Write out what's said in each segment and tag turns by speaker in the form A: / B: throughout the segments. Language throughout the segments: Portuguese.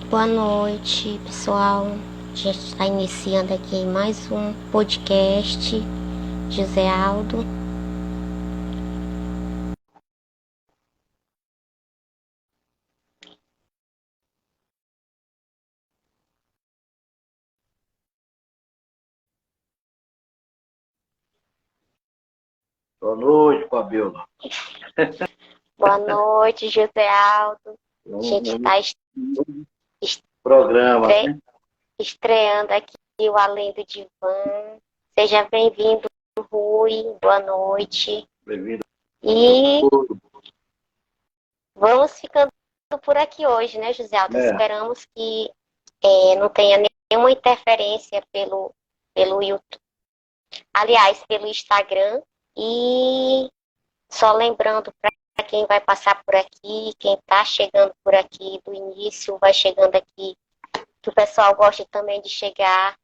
A: Boa noite, pessoal. A gente está iniciando aqui mais um podcast. José Aldo.
B: Boa noite, Fabiola.
A: Boa noite, José Aldo. A gente está
B: programa, né?
A: estreando aqui o Além do Divã. Seja bem-vindo, Rui. Boa noite.
B: Bem-vindo.
A: E vamos ficando por aqui hoje, né, José Aldo? Esperamos que não tenha nenhuma interferência pelo YouTube. Aliás, pelo Instagram. E só lembrando para quem vai passar por aqui, quem está chegando por aqui do início, vai chegando aqui, que o pessoal goste também de chegar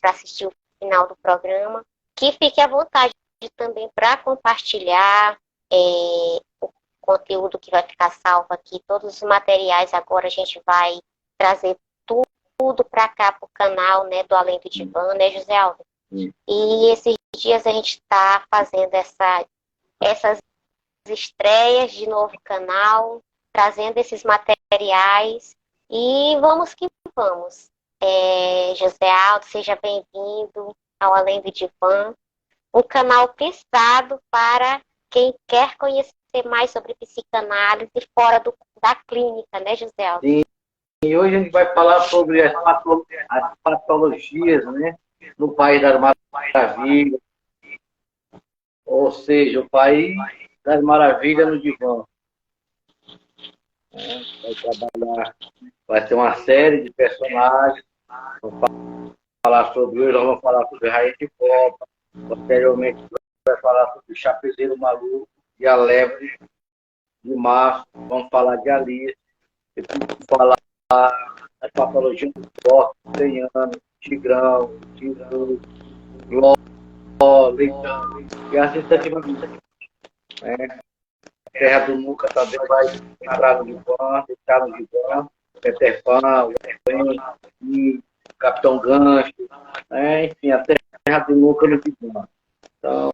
A: para assistir o final do programa, que fique à vontade também para compartilhar o conteúdo que vai ficar salvo aqui, todos os materiais. Agora a gente vai trazer tudo para cá, para o canal, né, do Além do Divã, né, José Aldo? E esses dias a gente está fazendo essas estreias de novo canal, trazendo esses materiais, e vamos que vamos. José Aldo, seja bem-vindo ao Além do Divã, um canal pensado para quem quer conhecer mais sobre psicanálise fora da clínica, né, José Aldo?
B: Sim, e hoje a gente vai falar sobre as patologias, né, no País das Maravilhas, ou seja, o País das Maravilhas no divã. Vai trabalhar, vai ter uma série de personagens. Vamos falar sobre hoje, nós vamos falar sobre Rainha de Copa. Posteriormente, vai falar sobre o Chapezeiro Maluco e a Lebre de Março. Vamos falar de Alice. Vamos falar das patologias do corpo, 100 anos, Tigrão, Tigrão, Gló, Leitão, e assim sucessivamente. Terra do Nunca também vai entrar no divã, deixar no divã, Peter Pan, o Capitão Gancho, enfim, a Terra do Nunca no divã. Então,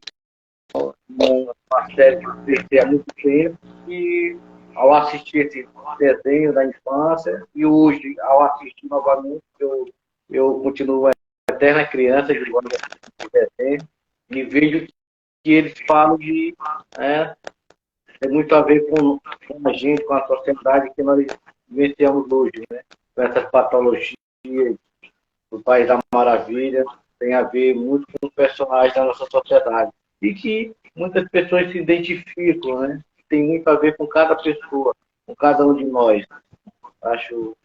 B: uma série que eu assisti há muito tempo e ao assistir esse desenho da infância e hoje, ao assistir novamente, eu continuo uma eterna criança de desenho e vejo que eles falam de tem muito a ver com a gente, com a sociedade que nós vivenciamos hoje, né? Com essas patologias do País da Maravilha, tem a ver muito com os personagens da nossa sociedade. E que muitas pessoas se identificam, né? Tem muito a ver com cada pessoa, com cada um de nós. Acho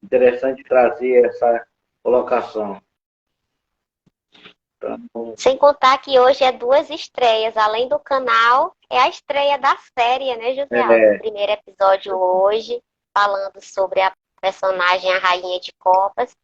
B: interessante trazer essa colocação.
A: Então, sem contar que hoje é 2 estreias, além do canal, é a estreia da série, né, José Aldo? O primeiro episódio hoje, falando sobre a personagem, a Rainha de Copas.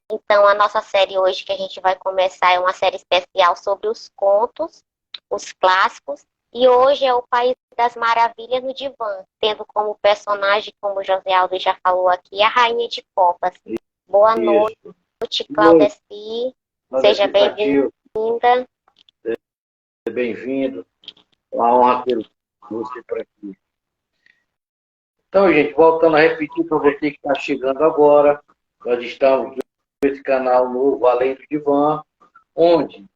A: Então, a nossa série hoje que a gente vai começar é uma série especial sobre os contos, os clássicos, e hoje é o País das Maravilhas no divã, tendo como personagem, como o José Aldo já falou aqui, a Rainha de Copas. Boa noite, Claudeci. Seja bem-vinda.
B: Seja bem-vindo. É uma honra ter você por aqui. Então, gente, voltando a repetir para você que está chegando agora, nós estamos nesse canal novo, Além do Divã, onde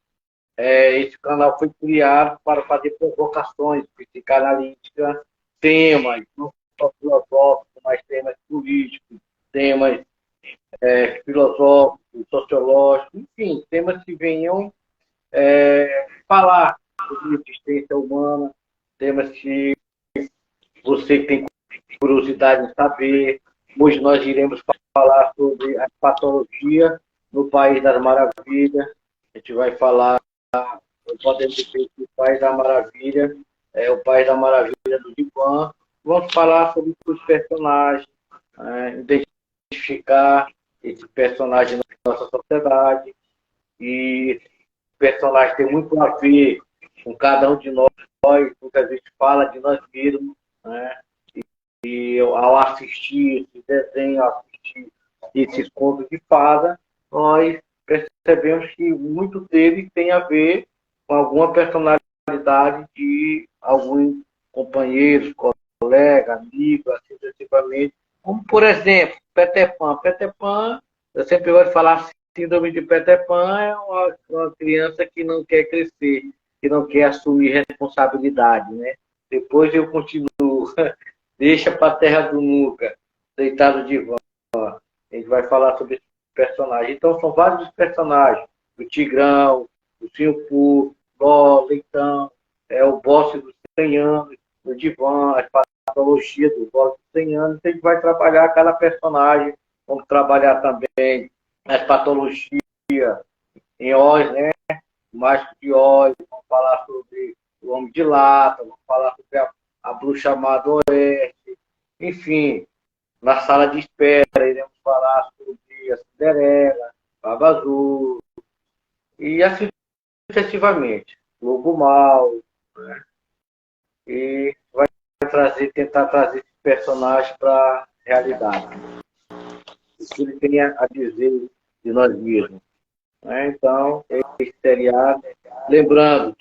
B: esse canal foi criado para fazer provocações psicanalíticas, temas, não só filosóficos, mas temas políticos, temas filosóficos, sociológicos, enfim, temas que venham falar sobre a existência humana, temas que você tem curiosidade em saber. Hoje nós iremos falar sobre a patologia no País das Maravilhas. A gente vai falar, podemos dizer que o País da Maravilha é o País da Maravilha do divã. Vamos falar sobre os personagens, identificar esse personagem na nossa sociedade. E esse personagem tem muito a ver com cada um de nós. Muitas vezes fala de nós mesmos, né? ao assistir esse desenho, assistir esses contos de fada, nós percebemos que muito dele tem a ver com alguma personalidade de alguns companheiros, colegas, amigos, assim sucessivamente. Como, por exemplo, Peter Pan. Peter Pan, eu sempre gosto de falar, síndrome de Peter Pan é uma criança que não quer crescer, que não quer assumir responsabilidade, né? Depois eu continuo, deixa para a terra do nunca, deitado de vó. A gente vai falar sobre esse personagem. Então, são vários personagens. O Tigrão, o Sinhu, Ló, Leitão, o Boss dos 100 anos, o Divan, as patologias do Boss dos 100 anos. Então, a gente vai trabalhar cada personagem. Vamos trabalhar também as patologias em Oz, né? O Mágico de Oz. Vamos falar sobre o Homem de Lata. Vamos falar sobre a Bruxa Má do Oeste. Enfim, na sala de espera, iremos falar sobre a Cinderela, Baba Azul, e assim sucessivamente. Lobo Mal, né? E vai tentar trazer esse personagem para a realidade. O que ele tem a dizer de nós mesmos. Né? Então, esse seriado, lembrando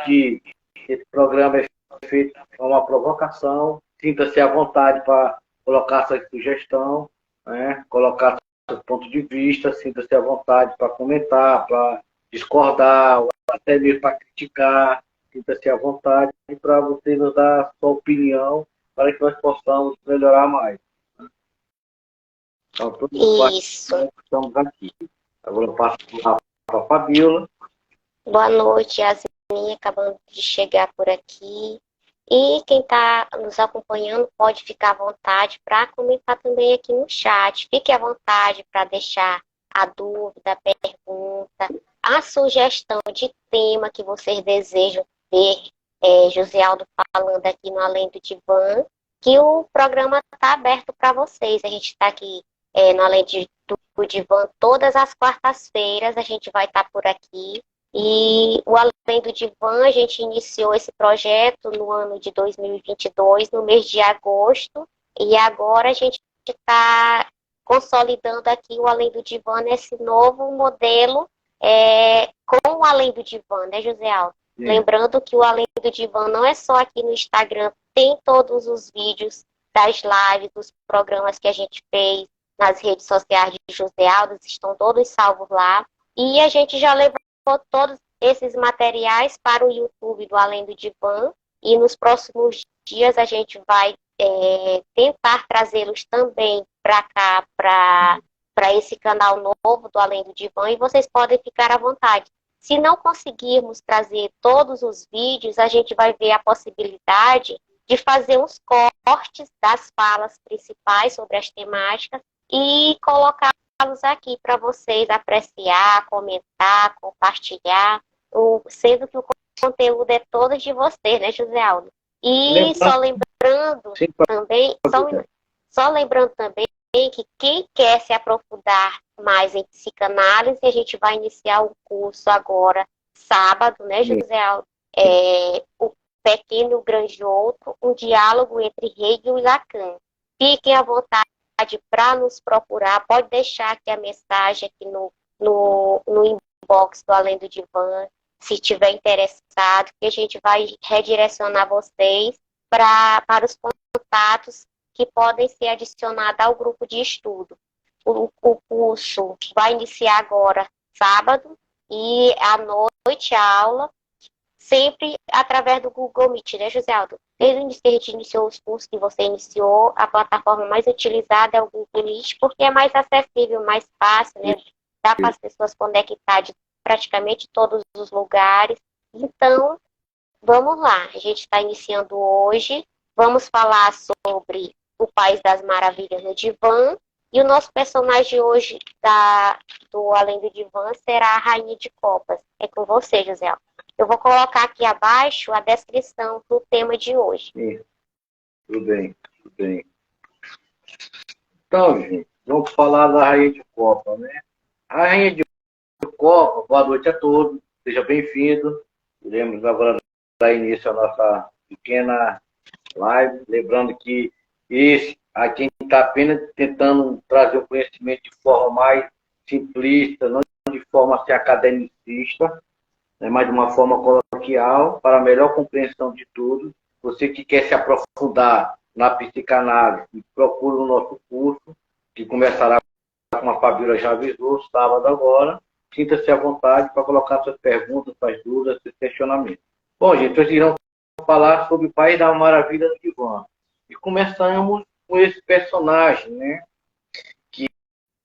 B: que esse programa é feito com uma provocação, sinta-se à vontade para colocar sua sugestão, né? Colocar seu ponto de vista, sinta-se à vontade para comentar, para discordar, ou até mesmo para criticar, sinta-se à vontade para você nos dar a sua opinião para que nós possamos melhorar mais. Então, todos
A: Isso.
B: estamos aqui. Agora eu passo para a Fabiola.
A: Boa noite, Yasmin, acabando de chegar por aqui. E quem está nos acompanhando pode ficar à vontade para comentar também aqui no chat. Fique à vontade para deixar a dúvida, a pergunta, a sugestão de tema que vocês desejam ver José Aldo falando aqui no Além do Divã, que o programa está aberto para vocês. A gente está aqui no Além do Divã todas as quartas-feiras, a gente vai estar por aqui. E o Além do Divã, a gente iniciou esse projeto no ano de 2022, no mês de agosto, e agora a gente está consolidando aqui o Além do Divã nesse novo modelo com o Além do Divã, né, José Aldo? Sim. Lembrando que o Além do Divã não é só aqui no Instagram, tem todos os vídeos das lives, dos programas que a gente fez nas redes sociais de José Aldo, estão todos salvos lá, e a gente já levou todos esses materiais para o YouTube do Além do Divã, e nos próximos dias a gente vai tentar trazê-los também para cá, para esse canal novo do Além do Divã, e vocês podem ficar à vontade. Se não conseguirmos trazer todos os vídeos, a gente vai ver a possibilidade de fazer uns cortes das falas principais sobre as temáticas e colocá-los aqui para vocês apreciar, comentar, compartilhar, sendo que o conteúdo é todo de vocês, né, José Aldo? E só lembrando também que quem quer se aprofundar mais em psicanálise, a gente vai iniciar um curso agora, sábado, né, José Aldo? O Pequeno e o Grande Outro, um diálogo entre Hegel e Lacan. Fiquem à vontade para nos procurar, pode deixar aqui a mensagem aqui no inbox do Além do Divã, se estiver interessado, que a gente vai redirecionar vocês para os contatos que podem ser adicionados ao grupo de estudo. O curso vai iniciar agora, sábado, e à noite a aula, sempre através do Google Meet, né, José Aldo? Desde que a gente iniciou os cursos que você iniciou, a plataforma mais utilizada é o Google Meet, porque é mais acessível, mais fácil, né? Dá para as pessoas conectar de praticamente todos os lugares. Então, vamos lá. A gente está iniciando hoje. Vamos falar sobre o País das Maravilhas no Divã. E o nosso personagem hoje do Além do Divã será a Rainha de Copas. É com você, José Aldo. Eu vou colocar aqui abaixo a descrição do tema de hoje.
B: Sim. Tudo bem, tudo bem. Então, gente, vamos falar da Rainha de Copa, né? A Rainha de Copa, boa noite a todos, seja bem-vindo. Iremos agora dar início à nossa pequena live. Lembrando que Esse, a quem está apenas tentando trazer o conhecimento de forma mais simplista, não de forma assim, academicista, né, mas de uma forma coloquial, para a melhor compreensão de tudo. Você que quer se aprofundar na psicanálise, procura o nosso curso, que começará, como a Fabíola já avisou, sábado agora. Sinta-se à vontade para colocar suas perguntas, suas dúvidas, seus questionamentos. Bom, gente, hoje irão falar sobre o País da Maravilha do Divã. E começamos com esse personagem, né? Que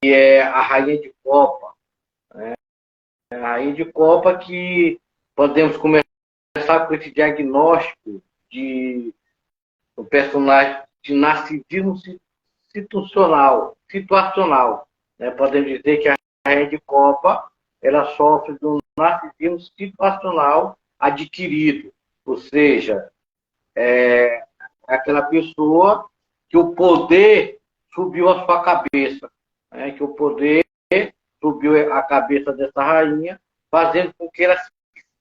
B: é a Rainha de Copa. Né? A Rainha de Copa que podemos começar com esse diagnóstico de um personagem de narcisismo situacional. Né? Podemos dizer que a Rainha de Copa ela sofre de um narcisismo situacional adquirido. Ou seja, é aquela pessoa que o poder subiu a sua cabeça, né? Que o poder subiu a cabeça dessa rainha, fazendo com que ela se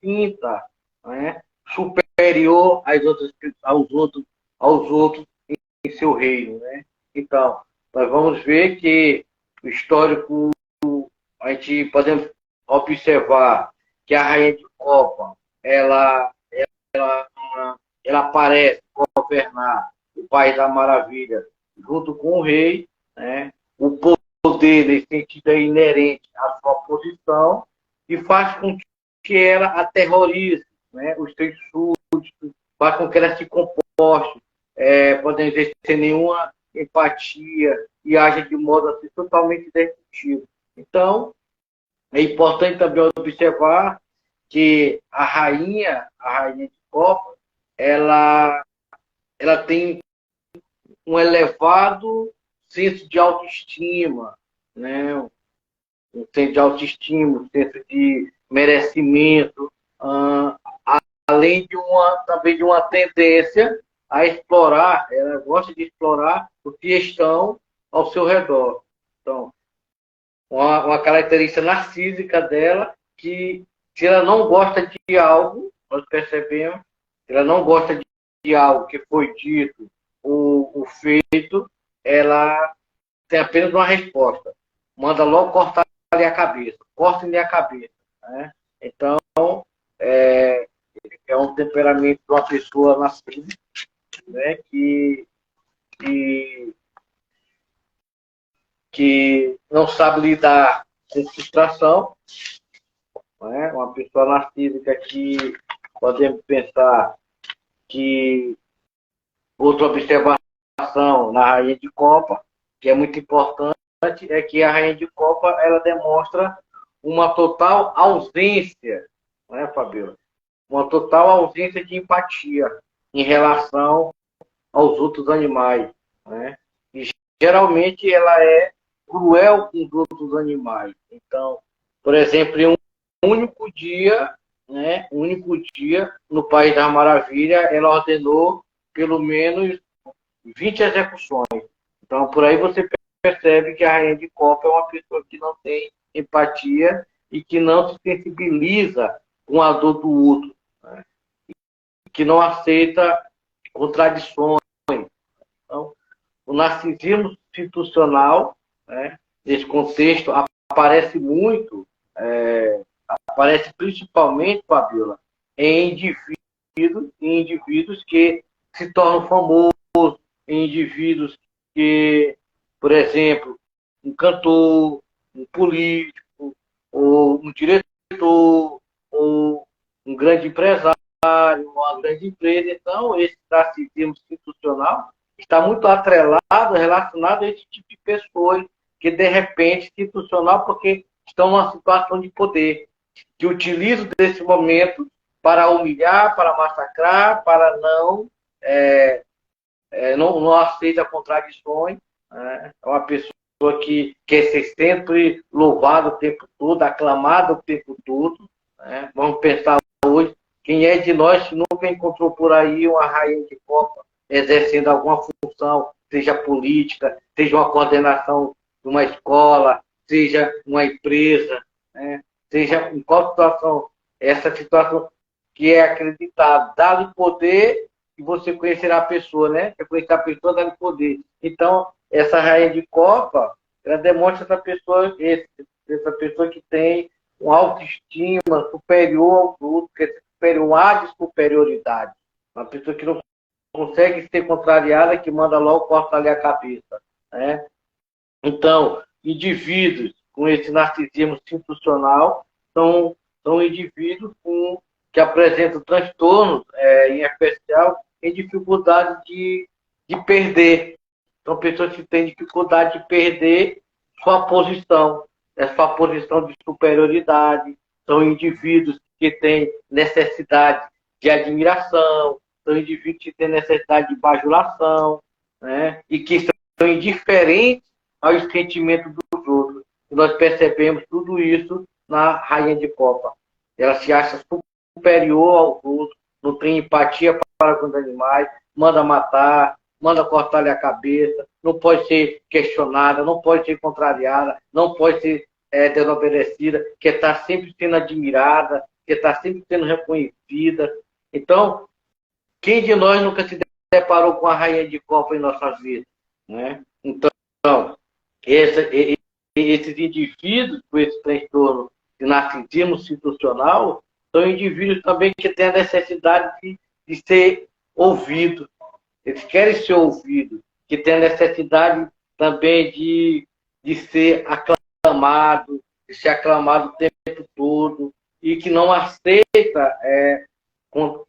B: sinta, né, superior aos outros em seu reino. Né? Então, nós vamos ver que o histórico, a gente podemos observar que a Rainha de Copa, ela, ela parece governar o País da Maravilha junto com o rei, né? O poder, nesse sentido, é inerente à sua posição e faz com que ela aterrorize, né, os seus súditos, faz com que ela se comporte, podem dizer, sem nenhuma empatia e age de modo assim, totalmente destrutivo. Então, é importante também observar que a rainha de Copa, ela tem um elevado senso de autoestima, né? Um senso de autoestima, um senso de merecimento, além de também de uma tendência a explorar, ela gosta de explorar os que estão ao seu redor. Então, uma característica narcísica dela, que se ela não gosta de algo, nós percebemos, se ela não gosta de algo que foi dito ou feito, ela tem apenas uma resposta. Manda logo cortar-lhe a cabeça. Corta-lhe a cabeça. Né? Então, é, é um temperamento de uma pessoa nascida, né, que, que não sabe lidar com frustração, né? Uma pessoa narcísica que podemos pensar que outra observação na Rainha de Copa, que é muito importante, é que a Rainha de Copa ela demonstra uma total ausência, né, Fabiola? Uma total ausência de empatia em relação aos outros animais, né? E geralmente ela é cruel com os outros animais. Então, por exemplo, em um único dia, né, um único dia no País das Maravilhas, ela ordenou pelo menos 20 execuções. Então, por aí você percebe que a Rainha de Copa é uma pessoa que não tem empatia e que não se sensibiliza com a dor do outro, né? Que não aceita contradições. Então, o narcisismo institucional, né, nesse contexto, aparece muito, aparece principalmente, Fabiola, em indivíduos que se tornam famosos, em indivíduos que, por exemplo, um cantor, um político, ou um diretor, ou um grande empresário, uma grande empresa. Então, esse narcisismo institucional está muito atrelado, relacionado a esse tipo de pessoas que, de repente, institucional, porque estão numa situação de poder, que utilizam desse momento para humilhar, para massacrar, para não aceita contradições. Né? É uma pessoa que quer ser sempre louvada o tempo todo, aclamada o tempo todo. Né? Vamos pensar hoje, quem é de nós que nunca encontrou por aí uma rainha de Copa exercendo alguma função, seja política, seja uma coordenação de uma escola, seja uma empresa, né? Seja em qual situação, essa situação que é acreditada, dá-lhe poder que você conhecerá a pessoa, né? É conhecer a pessoa, dá poder. Então, essa rainha de copa, ela demonstra essa pessoa que tem uma autoestima superior ao outro, que é superior, há de superioridade. Uma pessoa que não consegue ser contrariada, que manda logo cortar ali a cabeça, né? Então, indivíduos com esse narcisismo institucional são indivíduos que apresentam transtornos, em especial, em dificuldade de perder. São pessoas que têm dificuldade de perder sua posição de superioridade. São indivíduos que têm necessidade de admiração, são indivíduos que têm necessidade de bajulação, né? E que são indiferentes ao sentimento dos outros. E nós percebemos tudo isso na Rainha de Copa. Ela se acha superior aos outros, não tem empatia para com os animais, manda matar, manda cortar-lhe a cabeça, não pode ser questionada, não pode ser contrariada, não pode ser desobedecida, que está sempre sendo admirada, que está sempre sendo reconhecida. Então, quem de nós nunca se deparou com a Rainha de Copa em nossas vidas, né? Então, esses indivíduos com esse transtorno de narcisismo institucional são indivíduos também que têm a necessidade de ser ouvidos. Eles querem ser ouvidos, que têm a necessidade também de ser aclamado, de ser aclamado o tempo todo, e que não aceita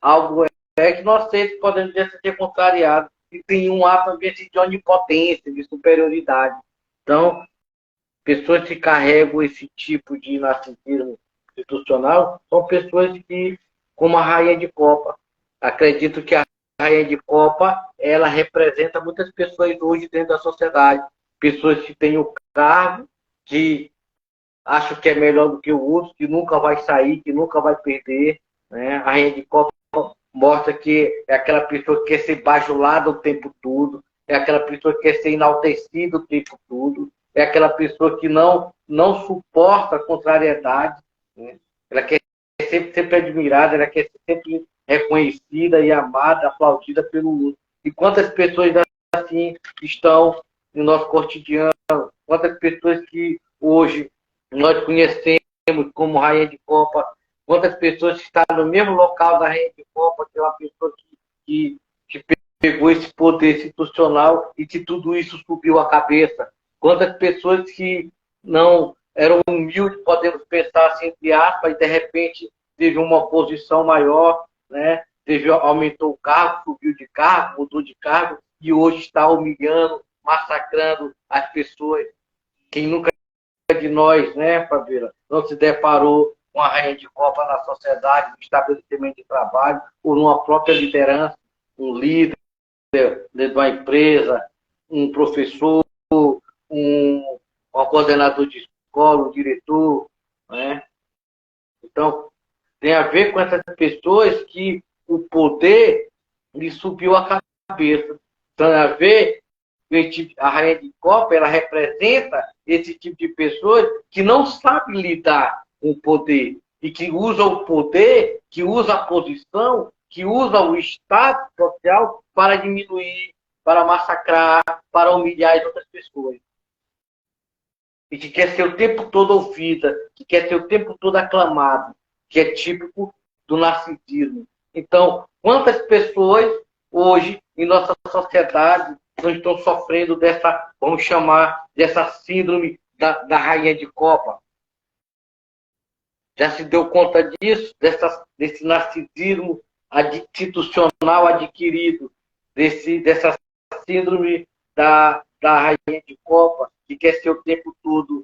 B: algo que não aceita, podemos dizer, ser contrariado. E tem um ato também de onipotência, de superioridade. Então, pessoas que carregam esse tipo de narcisismo institucional são pessoas que, como a Rainha de Copa, acredito que a Rainha de Copa, ela representa muitas pessoas hoje dentro da sociedade. Pessoas que têm o cargo, que acham que é melhor do que o outro, que nunca vai sair, que nunca vai perder, né? A Rainha de Copa mostra que é aquela pessoa que quer ser bajulada o tempo todo, é aquela pessoa que quer ser enaltecida o tempo todo, é aquela pessoa que não suporta a contrariedade, né? Ela quer ser sempre admirada, ela quer ser sempre reconhecida e amada, aplaudida pelo outro. E quantas pessoas assim estão no nosso cotidiano, quantas pessoas que hoje nós conhecemos como Rainha de Copa, quantas pessoas estão no mesmo local da Rainha de Copa, que é uma pessoa que pegou esse poder institucional e que tudo isso subiu a cabeça. Quantas pessoas que não eram humildes, podemos pensar assim, entre aspas, e de repente teve uma posição maior, né? Aumentou o cargo, subiu de cargo, mudou de cargo, e hoje está humilhando, massacrando as pessoas. Quem nunca de nós, né, Fabíola, não se deparou com a Rainha de Copa na sociedade, no estabelecimento de trabalho, ou numa própria liderança, um líder de uma empresa, um professor, um coordenador de escola, um diretor, né? Então, tem a ver com essas pessoas que o poder lhe subiu a cabeça. Tem a ver a Rainha de Copa, ela representa esse tipo de pessoas que não sabe lidar com o poder e que usa o poder, que usa a posição, que usa o status social para diminuir, para massacrar, para humilhar as outras pessoas. E que quer ser o tempo todo ouvida, que quer ser o tempo todo aclamado, que é típico do narcisismo. Então, quantas pessoas hoje em nossa sociedade não estão sofrendo dessa, vamos chamar, dessa síndrome da Rainha de Copa? Já se deu conta disso? Desse narcisismo institucional adquirido, dessa síndrome da Rainha de Copa, que quer ser o tempo todo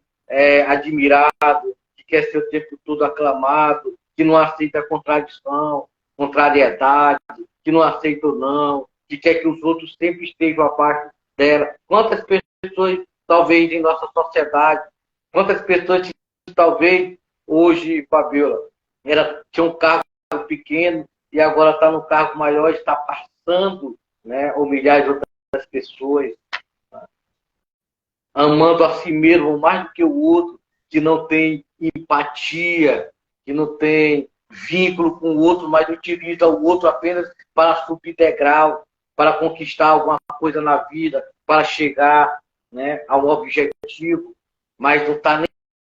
B: admirado, que quer ser o tempo todo aclamado, que não aceita contradição, contrariedade, que não aceita o não, que quer que os outros sempre estejam abaixo dela. Quantas pessoas, talvez, em nossa sociedade, quantas pessoas, talvez, hoje, Fabiola, ela tinha um cargo pequeno e agora está no cargo maior, está passando, né, a humilhar as outras pessoas, amando a si mesmo mais do que o outro, que não tem empatia, que não tem vínculo com o outro, mas utiliza o outro apenas para subir degrau, para conquistar alguma coisa na vida, para chegar, né, a um objetivo, mas não está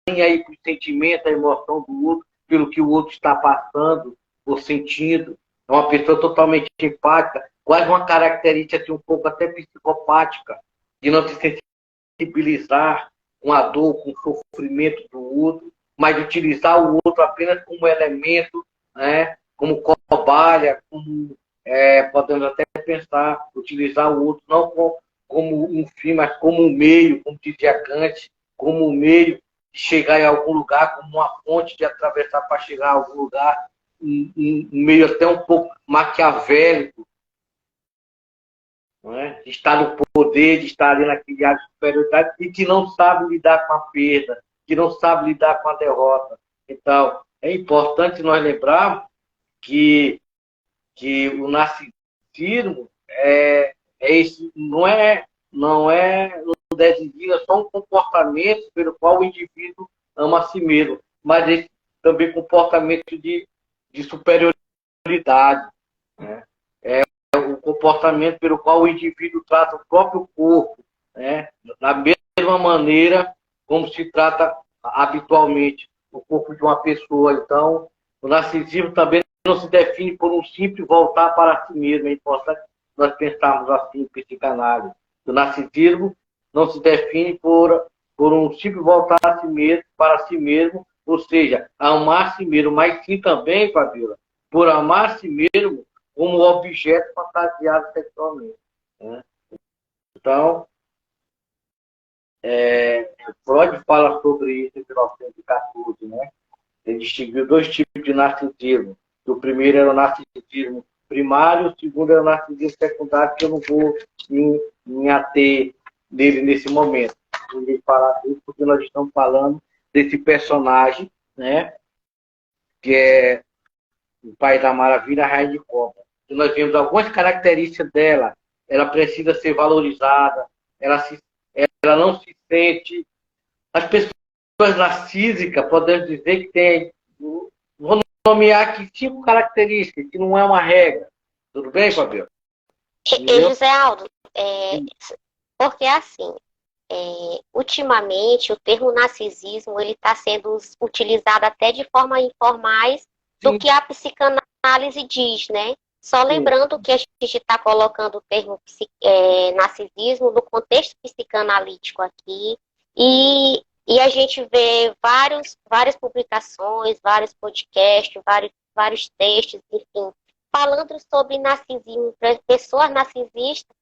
B: nem aí com o sentimento, a emoção do outro, pelo que o outro está passando ou sentindo. É uma pessoa totalmente empática, quase uma característica assim, um pouco até psicopática, de não se sensibilizar com a dor, com o sofrimento do outro, mas utilizar o outro apenas como elemento, né, como cobaia, como, podemos até pensar, utilizar o outro não como um fim, mas como um meio, como dizia Kant, como um meio de chegar em algum lugar, como uma ponte de atravessar para chegar a algum lugar, um meio até um pouco maquiavélico, não é? De estar no poder, de estar ali naquele ar de superioridade e que não sabe lidar com a perda, que não sabe lidar com a derrota. Então, é importante nós lembrarmos que o narcisismo não designa só um comportamento pelo qual o indivíduo ama a si mesmo, mas esse também comportamento de superioridade, né? O comportamento pelo qual o indivíduo trata o próprio corpo, né, da mesma maneira como se trata habitualmente o corpo de uma pessoa. Então, o narcisismo também não se define por um simples voltar para si mesmo. É importante nós pensarmos assim em psicanálise. O narcisismo não se define por um simples voltar a si mesmo, para si mesmo, ou seja, amar a si mesmo, mas sim também, Fabíola, por amar a si mesmo como objeto fantasiado sexualmente, né? Então, Freud fala sobre isso em 1914, né? Ele distinguiu dois tipos de narcisismo. O primeiro era o narcisismo primário, o segundo era o narcisismo secundário, que eu não vou me ater nele nesse momento. Não vou falar disso porque nós estamos falando desse personagem, né? Que é o Pai da Maravilha, a Rainha de Copas. E nós vemos algumas características dela. Ela precisa ser valorizada, ela não se sente. As pessoas narcísicas, podemos dizer que tem. Vou nomear aqui 5 características, que não é uma regra. Tudo bem, Fabio?
A: José Aldo, porque assim, ultimamente o termo narcisismo ele está sendo utilizado até de forma informais do que a psicanálise diz, né? Só lembrando que a gente está colocando o termo narcisismo no contexto psicanalítico aqui e a gente vê várias publicações, vários podcasts, vários textos, enfim, falando sobre narcisismo, pessoas narcisistas,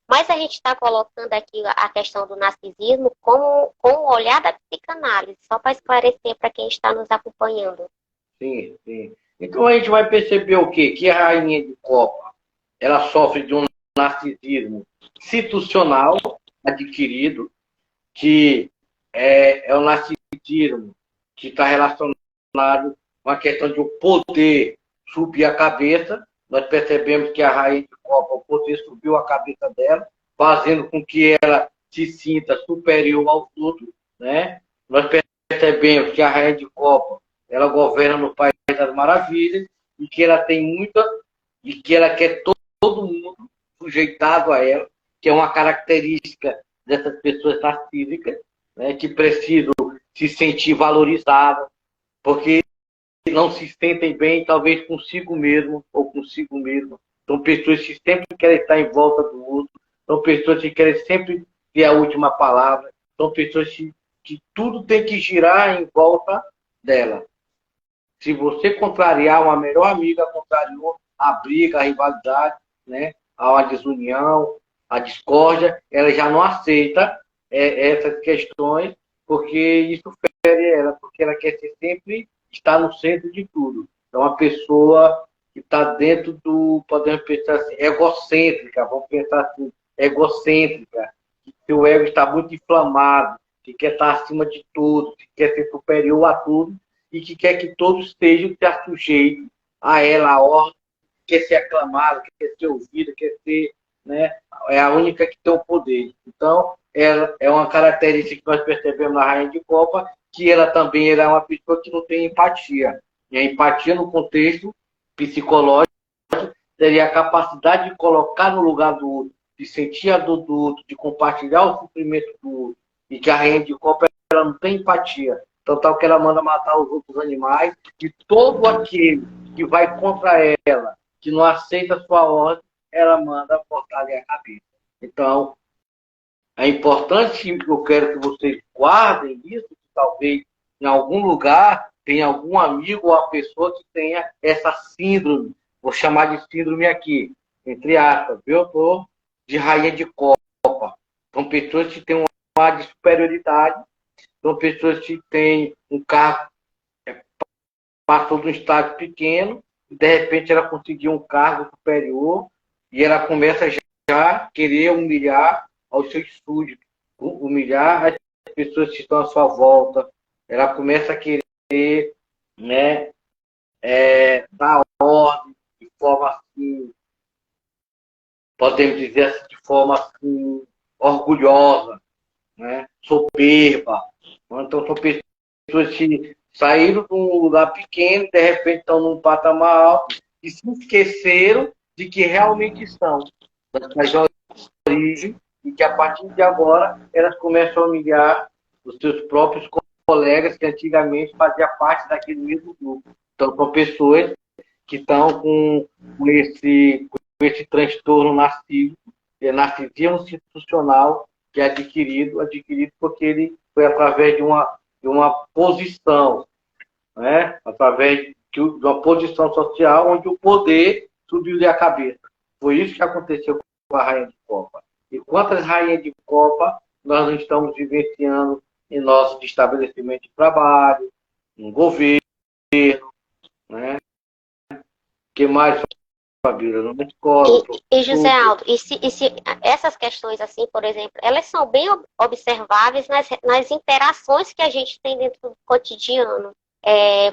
A: mas a gente está colocando aqui a questão do narcisismo com o olhar da psicanálise, só para esclarecer para quem está nos acompanhando.
B: Sim, sim. Então a gente vai perceber o quê? Que a Rainha de Copa, ela sofre de um narcisismo institucional adquirido, que é um narcisismo que está relacionado com a questão de o poder subir a cabeça. Nós percebemos que a Rainha de Copa, o poder subiu a cabeça dela, fazendo com que ela se sinta superior aos outros, né? Nós percebemos que a Rainha de Copa, ela governa no País das Maravilhas e que ela tem muita e que ela quer todo mundo sujeitado a ela, que é uma característica dessas pessoas narcísicas, né, que precisam se sentir valorizadas, porque não se sentem bem, talvez consigo mesmo ou consigo mesmo. São pessoas que sempre querem estar em volta do outro, são pessoas que querem sempre ter a última palavra, são pessoas que tudo tem que girar em volta dela. Se você contrariar uma melhor amiga, contrariou a briga, a rivalidade, né, a desunião, a discórdia, ela já não aceita essas questões, porque isso fere ela, porque ela quer ser sempre estar no centro de tudo. É uma pessoa que está dentro do, podemos pensar assim, egocêntrica, vamos pensar assim, egocêntrica, que seu ego está muito inflamado, que quer estar acima de tudo, que quer ser superior a tudo, e que quer que todos estejam sujeitos a ela, a ordem, quer ser aclamado, quer ser ouvido, quer ser, né, é a única que tem o poder. Então, ela é uma característica que nós percebemos na Rainha de Copa, que ela também é uma pessoa que não tem empatia. E a empatia no contexto psicológico teria a capacidade de colocar no lugar do outro, de sentir a dor do outro, de compartilhar o sofrimento do outro, e que a rainha de copa ela não tem empatia. Então, tal que ela manda matar os outros animais, e todo aquele que vai contra ela, que não aceita a sua ordem, ela manda cortar-lhe a cabeça. Então, é importante, eu quero que vocês guardem isso, que talvez em algum lugar tenha algum amigo ou a pessoa que tenha essa síndrome, vou chamar de síndrome aqui, entre aspas, viu? De rainha de copa. São pessoas que têm um ar de superioridade, são pessoas que têm um cargo, passou de um estado pequeno, e de repente ela conseguiu um cargo superior, e ela começa já a querer humilhar aos seus súditos, humilhar as pessoas que estão à sua volta. Ela começa a querer, né, dar ordem de forma assim, podemos dizer assim, de forma assim, orgulhosa, né, soberba. Então são pessoas que saíram de um lugar pequeno, de repente estão num patamar alto e se esqueceram de que realmente estão nas origens, e que a partir de agora elas começam a humilhar os seus próprios colegas que antigamente faziam parte daquele mesmo grupo. Então, são pessoas que estão com esse transtorno narcisismo institucional, que é adquirido porque ele foi através de uma posição, né? Através de uma posição social onde o poder subiu-lhe a cabeça. Foi isso que aconteceu com a Rainha de Copa. E quantas rainhas de Copa nós não estamos vivenciando em nosso estabelecimento de trabalho, no governo, né? Que mais, Fabíola? Na escola,
A: E José Aldo, essas questões, assim, por exemplo, elas são bem observáveis nas interações que a gente tem dentro do cotidiano.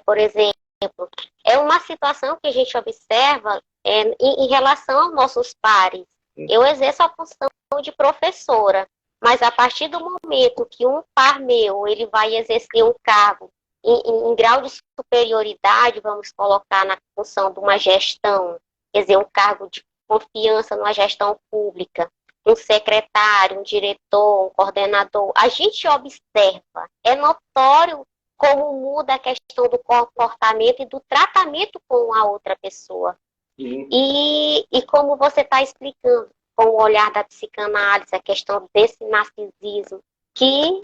A: Por exemplo, é uma situação que a gente observa em relação aos nossos pares. Eu exerço a função de professora, mas a partir do momento que um par meu ele vai exercer um cargo em grau de superioridade, vamos colocar na função de uma gestão, quer dizer, um cargo de confiança numa gestão pública, um secretário, um diretor, um coordenador, a gente observa, é notório como muda a questão do comportamento e do tratamento com a outra pessoa. E como você está explicando, com o olhar da psicanálise, a questão desse narcisismo, que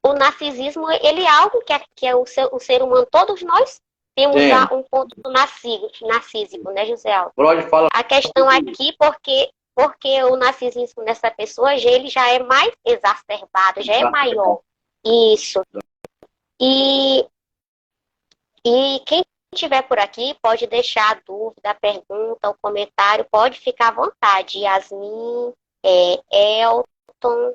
A: o narcisismo, ele é algo que é o ser humano, todos nós temos um ponto narcísico, né, José Aldo? A questão aqui, porque o narcisismo nessa pessoa, ele já é mais exacerbado, já é maior. Isso. E quem estiver por aqui pode deixar a dúvida, a pergunta, o comentário, pode ficar à vontade. Yasmin, Elton,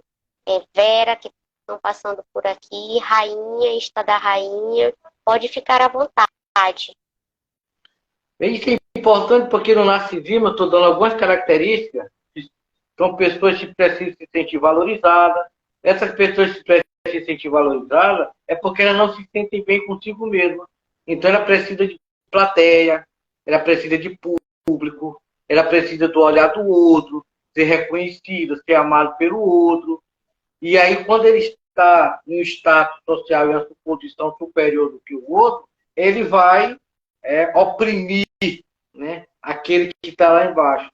A: Vera, que estão passando por aqui, Rainha, Esta da Rainha, pode ficar à vontade.
B: Isso é importante porque no narcisismo eu estou dando algumas características. São pessoas que precisam se sentir valorizadas. Essas pessoas que precisam se sentir valorizadas é porque elas não se sentem bem consigo mesmas. Então ela precisa de plateia, ela precisa de público, ela precisa do olhar do outro, ser reconhecida, ser amado pelo outro. E aí, quando ele está em um status social e em uma posição superior do que o outro, ele vai oprimir, né, aquele que está lá embaixo.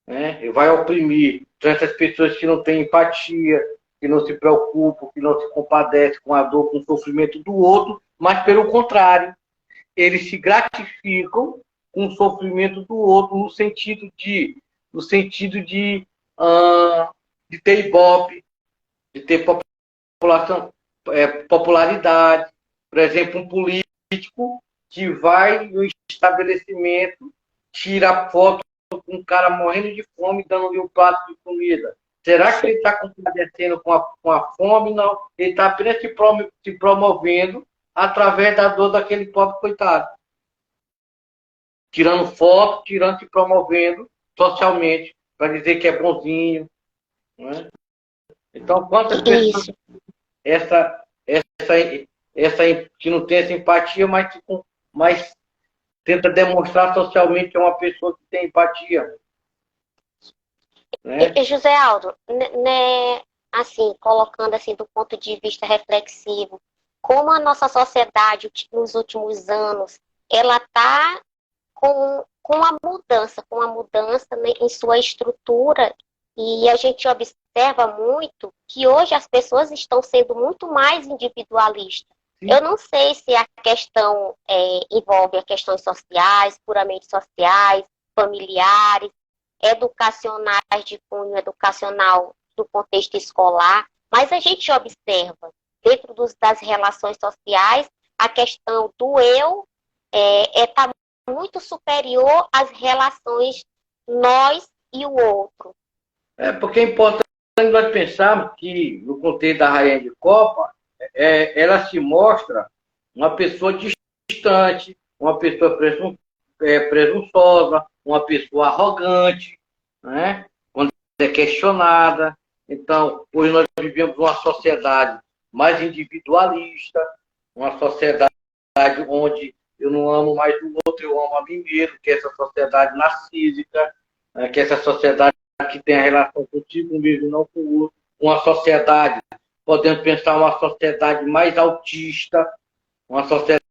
B: Né? Ele vai oprimir. Então, essas pessoas que não têm empatia, que não se preocupam, que não se compadecem com a dor, com o sofrimento do outro, mas, pelo contrário, eles se gratificam com o sofrimento do outro no sentido de ter ibope, de ter popularidade. Por exemplo, um político que vai no estabelecimento, tira foto com um cara morrendo de fome, dando-lhe um prato de comida. Será que ele está compadecendo com a fome? Não. Ele está apenas se promovendo através da dor daquele pobre coitado. Tirando foto, se promovendo socialmente, para dizer que é bonzinho. Não é? Então, quantas pessoas que não tem essa empatia, mas tenta demonstrar socialmente que é uma pessoa que tem empatia. Né?
A: E José Aldo, né, assim, colocando assim do ponto de vista reflexivo, como a nossa sociedade nos últimos anos, ela está com a mudança, né, em sua estrutura, e a gente observa muito que hoje as pessoas estão sendo muito mais individualistas. Sim. Eu não sei se a questão envolve as questões sociais, puramente sociais, familiares, educacionais de cunho educacional do contexto escolar, mas a gente observa dentro das relações sociais a questão do eu está muito superior às relações nós e o outro.
B: Porque é importante nós pensarmos que, no contexto da Rainha de Copa, ela se mostra uma pessoa distante, uma pessoa presunçosa, uma pessoa arrogante, né? Quando é questionada. Então, hoje nós vivemos uma sociedade mais individualista, uma sociedade onde eu não amo mais o outro, eu amo a mim mesmo, que é essa sociedade narcísica, né? Que é essa sociedade que tem a relação contigo mesmo, não com o outro. Uma sociedade, podemos pensar uma sociedade mais autista, uma sociedade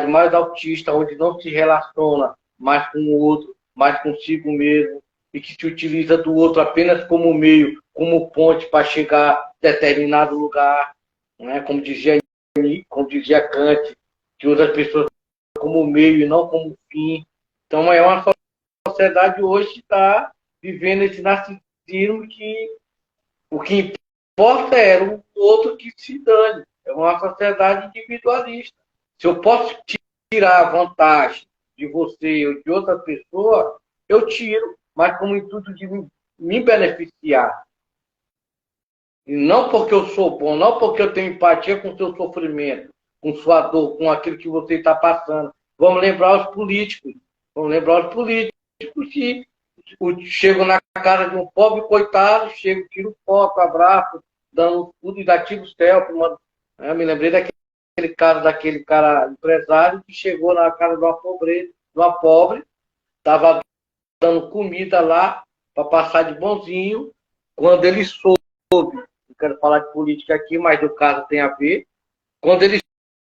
B: mais autista, onde não se relaciona mais com o outro, mais consigo mesmo, e que se utiliza do outro apenas como meio, como ponte para chegar a determinado lugar, né? Como dizia Kant, que usa as pessoas como meio e não como fim. Então é uma sociedade hoje que está vivendo esse narcisismo que o que importa é o outro que se dane. É uma sociedade individualista. Se eu posso tirar a vantagem de você ou de outra pessoa, eu tiro, mas com o intuito de me beneficiar. E não porque eu sou bom, não porque eu tenho empatia com o seu sofrimento, com sua dor, com aquilo que você está passando. Vamos lembrar os políticos. Vamos lembrar os políticos que chegam na casa de um pobre coitado, chegam, tiram foto, abraço, dando tudo e dá tiro céu. Eu me lembrei daquele cara empresário que chegou na casa de uma pobre, estava dando comida lá para passar de bonzinho. Quando ele soube, não quero falar de política aqui, mas o caso tem a ver, quando ele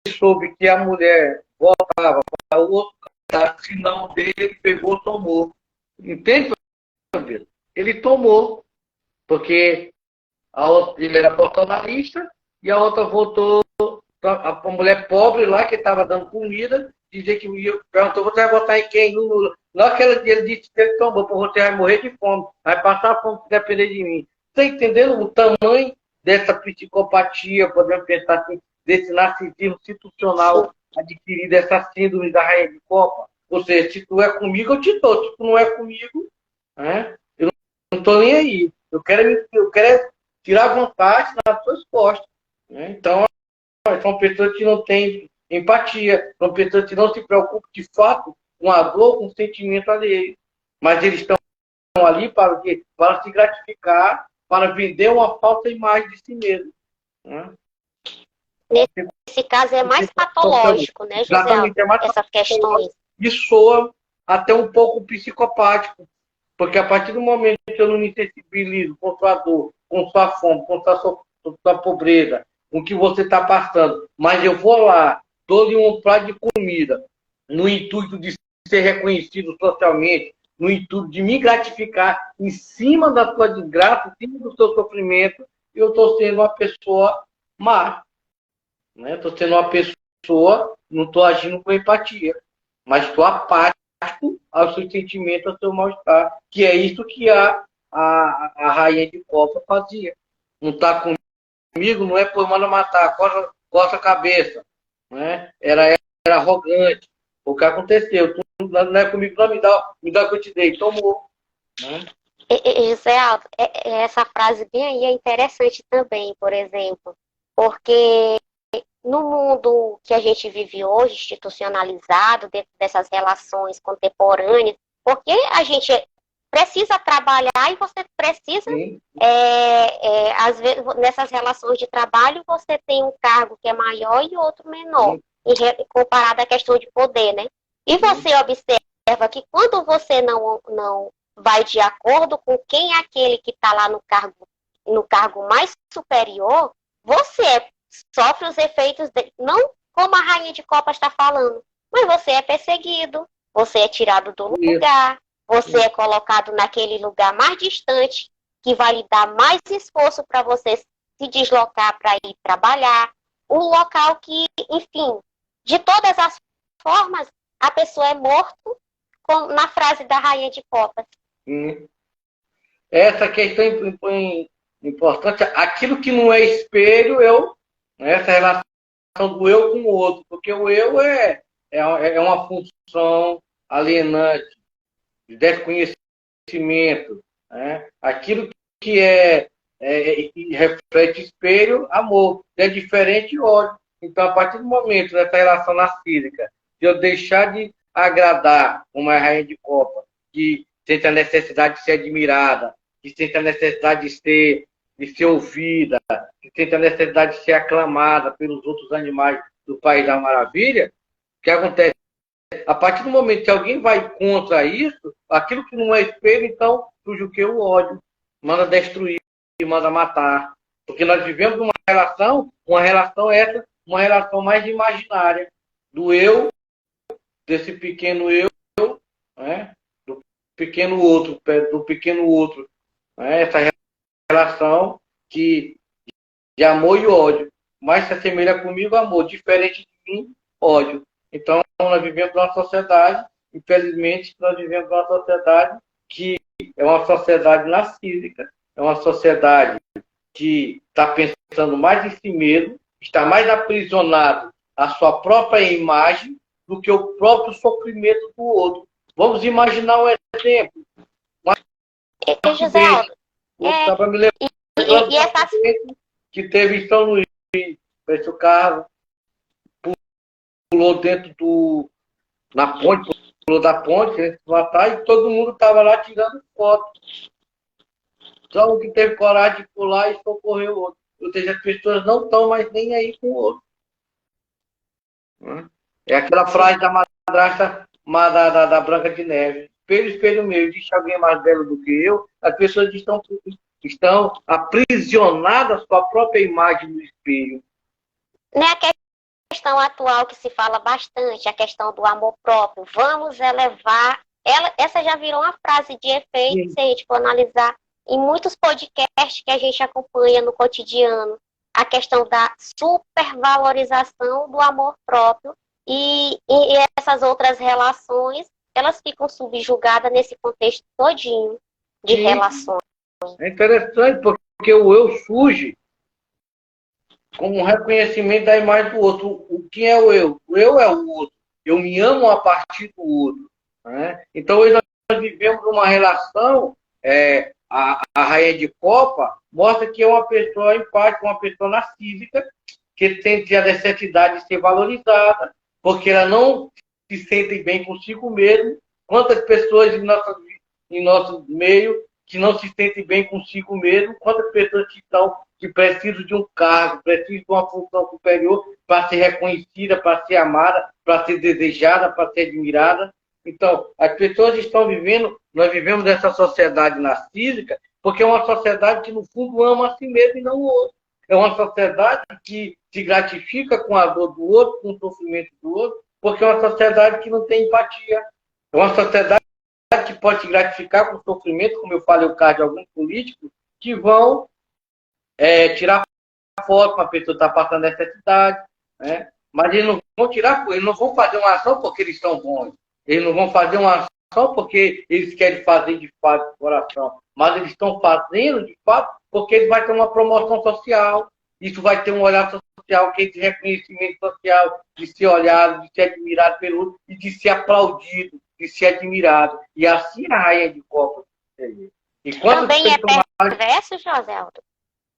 B: soube que a mulher voltava para o outro cara, se não dele, ele pegou, tomou. Entende? Ele tomou, porque ele era bolsonarista e a outra votou, a mulher pobre lá que estava dando comida, dizer que perguntou, você vai votar em quem? No Lula. Na hora que ele disse que ele tomou, você vai morrer de fome, vai passar fome se depender de mim. Está entendendo o tamanho dessa psicopatia, podemos pensar assim, desse narcisismo institucional adquirido, essa síndrome da rainha de Copa? Ou seja, se tu é comigo, eu te dou. Se tu não é comigo, né? Eu não estou nem aí. Eu quero tirar vantagem nas suas costas. Né? Então, são pessoas que não têm empatia, são pessoas que não se preocupam de fato com a dor, com o sentimento alheio. Mas eles estão ali para quê? Para se gratificar, para vender uma falsa imagem de si mesmo. Né?
A: Nesse caso é mais patológico, né, José?
B: Exatamente, é mais
A: essas questões.
B: E soa até um pouco psicopático. Porque a partir do momento que eu não me sensibilizo com sua dor, com sua fome, com sua pobreza, com o que você está passando, mas eu vou lá, dou-lhe um prato de comida, no intuito de ser reconhecido socialmente, no intuito de me gratificar em cima da sua desgraça, em cima do seu sofrimento, eu estou sendo uma pessoa má. Estou sendo uma pessoa, não estou agindo com empatia, mas estou apático ao seu sentimento, ao seu mal-estar, que é isso que a rainha de Copa fazia. Não está comigo, não é por manda matar, coça a cabeça. Né? Era arrogante. O que aconteceu? Tu não é comigo, não, me dá o que eu te dei. Tomou. Né?
A: José Aldo, essa frase bem aí é interessante também, por exemplo, porque no mundo que a gente vive hoje, institucionalizado, dentro dessas relações contemporâneas, porque a gente precisa trabalhar e você precisa, às vezes, nessas relações de trabalho, você tem um cargo que é maior e outro menor, comparado à questão de poder, né? E você observa que quando você não vai de acordo com quem é aquele que está lá no cargo mais superior, você sofre os efeitos, não como a Rainha de Copas está falando, mas você é perseguido, você é tirado do lugar, você é colocado naquele lugar mais distante, que vai lhe dar mais esforço para você se deslocar para ir trabalhar. Um local que, enfim, de todas as formas, a pessoa é morto, na frase da Rainha de Copas.
B: Essa questão é importante. Aquilo que não é espelho, essa relação do eu com o outro, porque o eu é uma função alienante, de desconhecimento. Né? Aquilo que reflete espelho, amor. É diferente, ódio. Então, a partir do momento dessa relação narcísica, de eu deixar de agradar uma rainha de copa, que sente a necessidade de ser admirada, que sente a necessidade de ser ouvida, que sente a necessidade de ser aclamada pelos outros animais do País da Maravilha, o que acontece? A partir do momento que alguém vai contra isso, aquilo que não é espelho, então surge o que? O ódio. Manda destruir, manda matar. Porque nós vivemos uma relação essa, uma relação mais imaginária, do eu, desse pequeno eu, né? Do pequeno outro. Né? Essa relação de amor e ódio. Mais se assemelha comigo, amor. Diferente de mim, ódio. Então, nós vivemos numa sociedade, infelizmente, nós vivemos numa sociedade que é uma sociedade narcísica, é uma sociedade que está pensando mais em si mesmo, está mais aprisionado à sua própria imagem do que o próprio sofrimento do outro. Vamos imaginar um exemplo.
A: José Aldo,
B: que teve em São Luís, esse carro pulou na ponte, pulou da ponte, ele se matar, e todo mundo estava lá tirando foto. Só o que teve coragem de pular e socorrer o outro. Ou seja, as pessoas não estão mais nem aí com o outro. É aquela frase da madrasta da Branca de Neve. Espelho, espelho meu, existe alguém mais belo do que eu? As pessoas estão aprisionadas com a própria imagem no espelho.
A: Não é a questão atual que se fala bastante, a questão do amor próprio. Vamos elevar. Essa já virou uma frase de efeito, se a gente for analisar em muitos podcasts que a gente acompanha no cotidiano. A questão da supervalorização do amor próprio e essas outras relações, elas ficam subjugadas nesse contexto todinho de relações.
B: É interessante porque o eu surge como um reconhecimento da imagem do outro. O que é o eu? O eu é o outro. Eu me amo a partir do outro. Né? Então, hoje nós vivemos uma relação, a Rainha de Copa mostra que é uma pessoa empática, uma pessoa narcísica, que sente a necessidade de ser valorizada, porque ela não se sente bem consigo mesmo. Quantas pessoas em nosso meio que não se sentem bem consigo mesmo, quantas pessoas que precisam de um cargo, precisam de uma função superior para ser reconhecida, para ser amada, para ser desejada, para ser admirada. Então, as pessoas estão nós vivemos nessa sociedade narcísica, porque é uma sociedade que, no fundo, ama a si mesmo e não o outro. É uma sociedade que se gratifica com a dor do outro, com o sofrimento do outro, porque é uma sociedade que não tem empatia. É uma sociedade que pode se gratificar com o sofrimento, como eu falei o caso de alguns políticos, que vão tirar foto com a pessoa que está passando necessidade, né? Mas eles não vão eles não vão fazer uma ação porque eles são bons. Eles não vão fazer uma ação porque eles querem fazer de fato de coração. Mas eles estão fazendo de fato porque eles vão ter uma promoção social. Isso vai ter um olhar social, que é de reconhecimento social, de ser olhado, de ser admirado pelo outro e de ser aplaudido, de ser admirado. E assim a Rainha de Copas.
A: Também é perverso, José Aldo?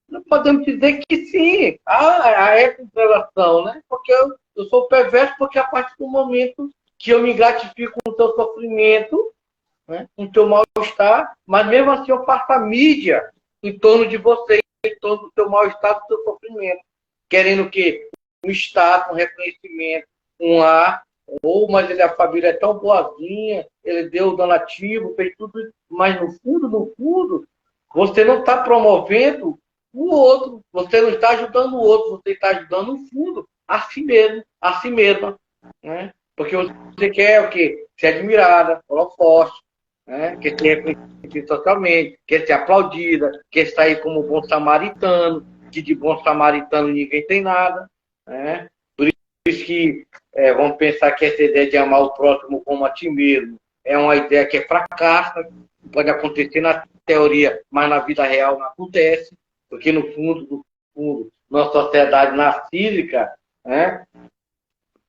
B: Não podemos dizer que sim. A eco-relação, né? Porque eu sou perverso porque a partir do momento que eu me gratifico com o seu sofrimento, né, no teu mal-estar, mas mesmo assim eu faço a mídia em torno de você, em torno do teu mal-estar, do teu sofrimento, querendo o quê? Um status, um reconhecimento, um ar, ou mas a família é tão boazinha, ele deu o donativo, fez tudo isso, mas no fundo, você não está promovendo o outro, você não está ajudando o outro, você está ajudando no fundo a si mesmo, a si mesma, né? Porque você quer o quê? Ser admirada, holofote, né? Quer ser reconhecida socialmente, quer ser aplaudida, quer sair como bom samaritano, que de bom samaritano ninguém tem nada, né? Por isso que vamos pensar que essa ideia de amar o próximo como a ti mesmo é uma ideia que é fracassa, pode acontecer na teoria, mas na vida real não acontece, porque no fundo, nossa sociedade narcísica, né?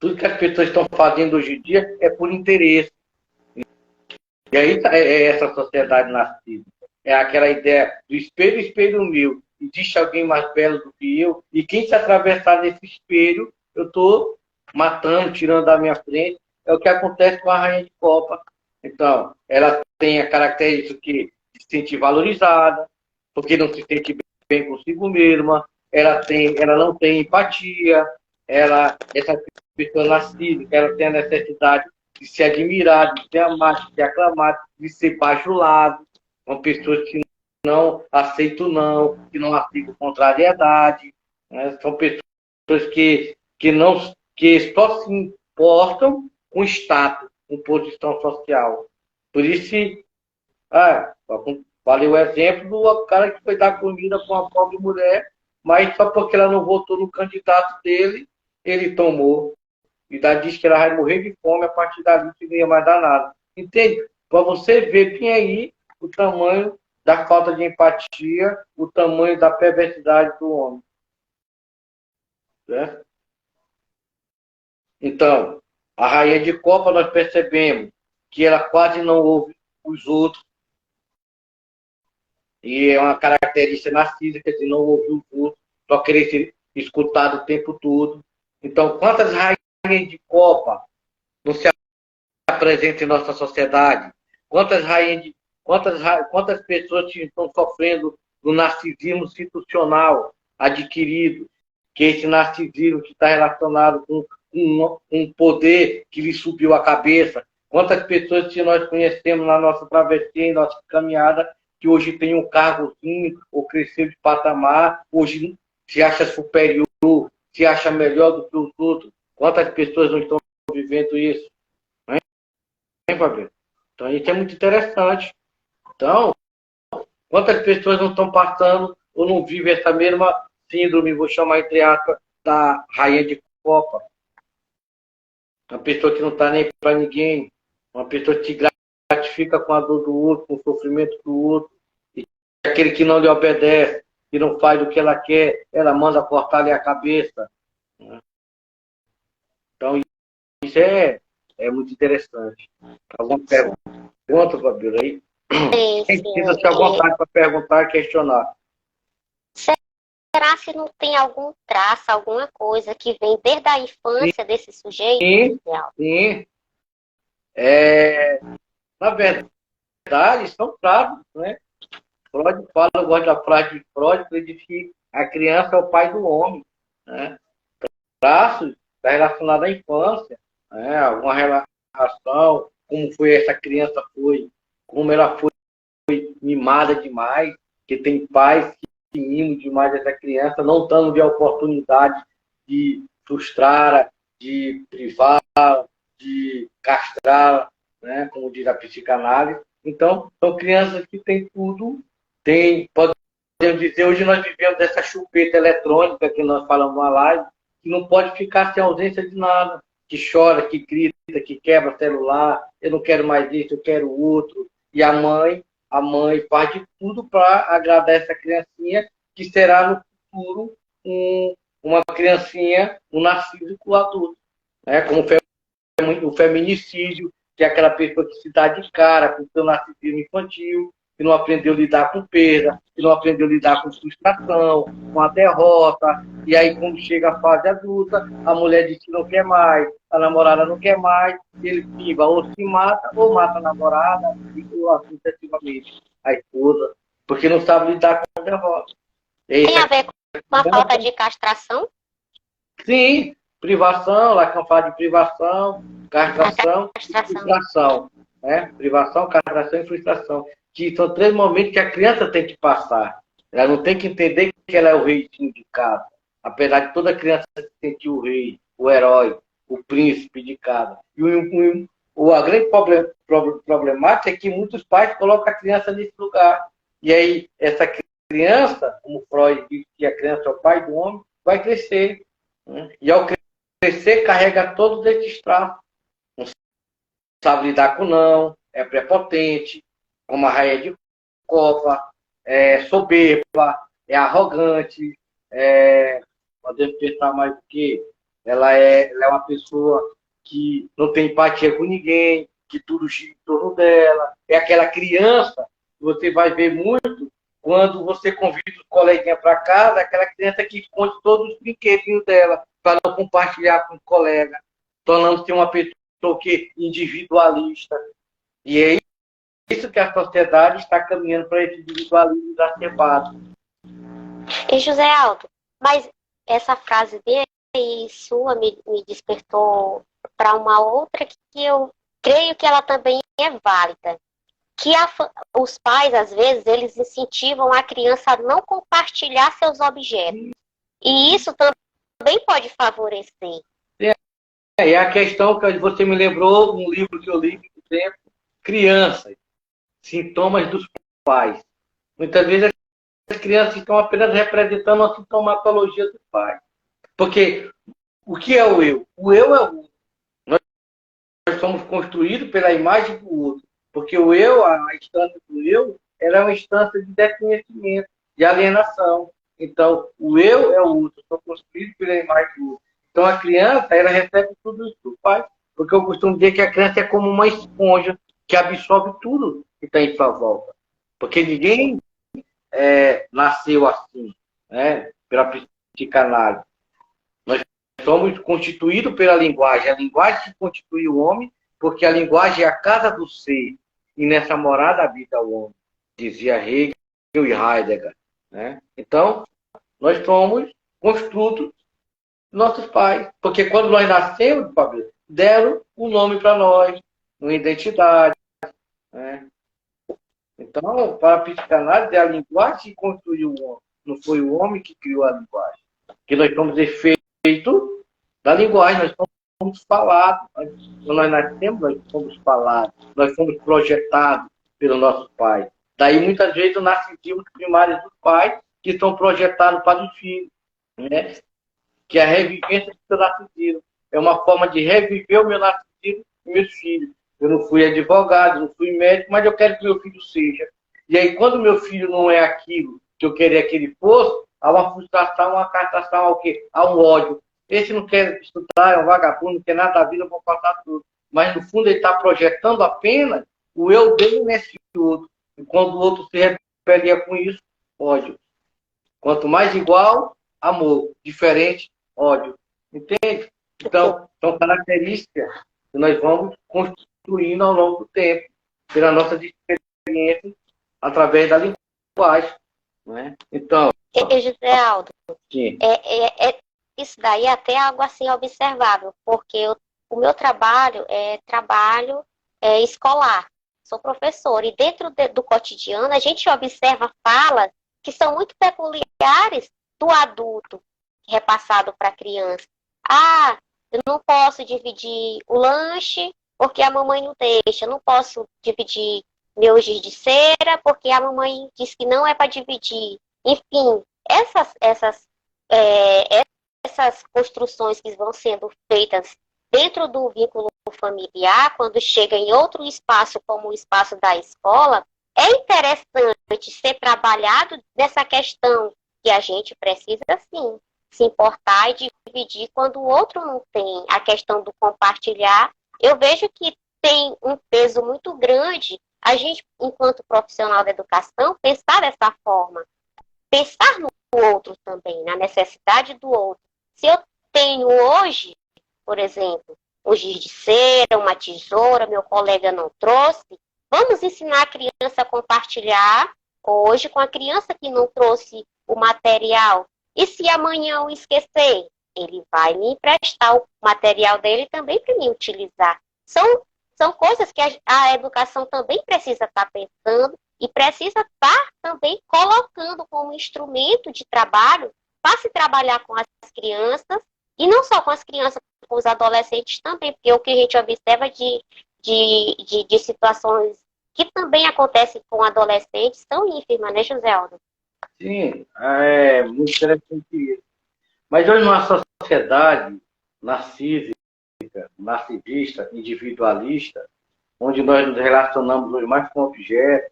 B: Tudo que as pessoas estão fazendo hoje em dia é por interesse. E aí é essa sociedade narcísica. É aquela ideia do espelho, espelho meu. Existe alguém mais belo do que eu. E quem se atravessar nesse espelho, eu estou matando, tirando da minha frente. É o que acontece com a Rainha de Copa. Então, ela tem a característica de se sentir valorizada, porque não se sente bem consigo mesma. Ela não tem empatia. Essa pessoa narcísica, ela tem a necessidade de ser admirado, de ser amado, de ser aclamado, de ser bajulado. São pessoas que não aceitam não, que não aceitam contrariedade. Né? São pessoas que só se importam com status, com posição social. Por isso, falei o exemplo do cara que foi dar comida para uma pobre mulher, mas só porque ela não votou no candidato dele, ele tomou. E ainda diz que ela vai morrer de fome a partir dali, que não ia mais dar nada. Entende? Para você ver bem aí o tamanho da falta de empatia, o tamanho da perversidade do homem. Né? Então, a rainha de Copa, nós percebemos que ela quase não ouve os outros. E é uma característica narcísica de não ouvir os outros, só querer ser escutado o tempo todo. Então, quantas rainhas de Copa não se presente em nossa sociedade? Quantas pessoas estão sofrendo do narcisismo institucional adquirido? Que esse narcisismo que está relacionado com um poder que lhe subiu a cabeça. Quantas pessoas que nós conhecemos na nossa travessia, em nossa caminhada, que hoje tem um cargozinho, ou cresceu de patamar, hoje se acha superior, se acha melhor do que os outros. Quantas pessoas não estão vivendo isso? Então, isso é muito interessante. Então, quantas pessoas não estão passando ou não vivem essa mesma síndrome, vou chamar entre aspas, da rainha de Copa? Uma pessoa que não está nem para ninguém, uma pessoa que se gratifica com a dor do outro, com o sofrimento do outro, e aquele que não lhe obedece, que não faz o que ela quer, ela manda cortar-lhe a cabeça. Então, isso é muito interessante. Alguma pergunta, Fabíola, aí?
A: Sim,
B: Sinta-se à vontade para perguntar e questionar.
A: Será se não tem algum traço, alguma coisa que vem desde a infância desse sujeito?
B: Sim. Na verdade, são traços, né? Freud fala, eu gosto da frase de Freud, que ele diz que a criança é o pai do homem. Né? Traços está relacionado à infância, né? Alguma relação, como foi essa criança, como ela foi mimada demais, que tem pais que mimam demais essa criança, não dando a oportunidade de frustrar, de privar, de castrar, né? Como diz a psicanálise. Então, são crianças que têm tudo, podemos dizer, hoje nós vivemos essa chupeta eletrônica que nós falamos na live, que não pode ficar sem ausência de nada, que chora, que grita, que quebra celular, eu não quero mais isso, eu quero outro. E a mãe faz de tudo para agradar essa criancinha, que será no futuro uma criancinha, um narcísico adulto. Né? Como o feminicídio, que é aquela pessoa que se dá de cara com o seu narcisismo infantil. que não aprendeu a lidar com perda, que não aprendeu a lidar com frustração, com a derrota. E aí, quando chega a fase adulta, a mulher diz que não quer mais, a namorada não quer mais, ele fica ou se mata, ou mata a namorada, ou assim sucessivamente a esposa, porque não sabe lidar com a derrota.
A: Tem a ver com a falta de castração?
B: Sim, privação, Lacan fala de privação, castração e frustração. Né? Privação, castração e frustração. Que são 3 momentos que a criança tem que passar. Ela não tem que entender que ela é o reizinho de casa. Apesar de toda criança se sentir o rei, o herói, o príncipe de casa. E a grande problemática é que muitos pais colocam a criança nesse lugar. E aí, essa criança, como Freud diz que a criança é o pai do homem, vai crescer. E ao crescer, carrega todos esses traços. Não sabe lidar com não, é prepotente, como a raia de copa, é soberba, é arrogante, podemos pensar mais do que ela é uma pessoa que não tem empatia com ninguém, que tudo gira em torno dela. É aquela criança que você vai ver muito quando você convida os coleguinhas para casa, aquela criança que esconde todos os brinquedinhos dela para não compartilhar com o colega, tornando-se uma pessoa que individualista. E é isso que a sociedade está caminhando para esse individualismo exacerbado.
A: E José Aldo, mas essa frase dele e sua me despertou para uma outra que eu creio que ela também é válida. Que os pais, às vezes, eles incentivam a criança a não compartilhar seus objetos. E isso também pode favorecer.
B: É a questão que você me lembrou, um livro que eu li há tempo, Crianças, Sintomas dos Pais. Muitas vezes as crianças estão apenas representando a sintomatologia dos pais. Porque o que é o eu? O eu é o outro. Nós somos construídos pela imagem do outro. Porque o eu, a instância do eu, ela é uma instância de desconhecimento, de alienação. Então, o eu é o outro. Eu sou construído pela imagem do outro. Então, a criança, ela recebe tudo isso do pai. Porque eu costumo dizer que a criança é como uma esponja que absorve tudo que está em sua volta. Porque ninguém nasceu assim, né? Pela psicanálise. Nós somos constituídos pela linguagem. A linguagem que constitui o homem, porque a linguagem é a casa do ser. E nessa morada habita o homem, dizia Hegel e Heidegger. Né? Então, nós somos construtos dos nossos pais. Porque quando nós nascemos, Fabrício, deram um nome para nós, uma identidade. Né? Então, para a psicanálise, é a linguagem que construiu o homem. Não foi o homem que criou a linguagem. Porque nós somos efeito da linguagem, nós somos falados. Quando nós nascemos, nós somos falados. Nós somos projetados pelos nossos pais. Daí, muitas vezes, os nascidos primários dos pais que estão projetados para os filhos. Né? Que é a revivência do seu nascido. É uma forma de reviver o meu nascido e meus filhos. Eu não fui advogado, não fui médico, mas eu quero que meu filho seja. E aí, quando meu filho não é aquilo que eu queria que ele fosse, há uma frustração, uma castração, ao quê? Há um ódio. Esse não quer estudar, é um vagabundo, não quer nada da vida, eu vou passar tudo. Mas, no fundo, ele está projetando apenas o eu dele nesse outro. E quando o outro se rebelia com isso, ódio. Quanto mais igual, amor. Diferente, ódio. Entende? Então, são características que nós vamos construindo ao longo do tempo, pela nossa experiência, através da linguagem. Né? Então,
A: José Aldo, isso daí é até algo assim observável, porque o meu trabalho é trabalho escolar, sou professora, e dentro do cotidiano a gente observa falas que são muito peculiares do adulto repassado para a criança. Ah, eu não posso dividir o lanche porque a mamãe não deixa, eu não posso dividir meu giz de cera porque a mamãe diz que não é para dividir. Enfim, essas construções que vão sendo feitas dentro do vínculo familiar, quando chega em outro espaço, como o espaço da escola, é interessante ser trabalhado nessa questão que a gente precisa, sim, se importar e dividir quando o outro não tem. A questão do compartilhar, eu vejo que tem um peso muito grande a gente, enquanto profissional da educação, pensar dessa forma. Pensar no outro também, na necessidade do outro. Se eu tenho hoje, por exemplo, um giz de cera, uma tesoura, meu colega não trouxe, vamos ensinar a criança a compartilhar hoje com a criança que não trouxe o material. E se amanhã eu esquecer, ele vai me emprestar o material dele também para me utilizar. São coisas que a educação também precisa estar pensando e precisa estar também colocando como instrumento de trabalho para se trabalhar com as crianças, e não só com as crianças, com os adolescentes também, porque o que a gente observa de situações que também acontecem com adolescentes são ínfimas, né, José Aldo?
B: Sim, é muito interessante isso. Mas hoje numa sociedade narcísica, narcisista, individualista, onde nós nos relacionamos hoje mais com objetos,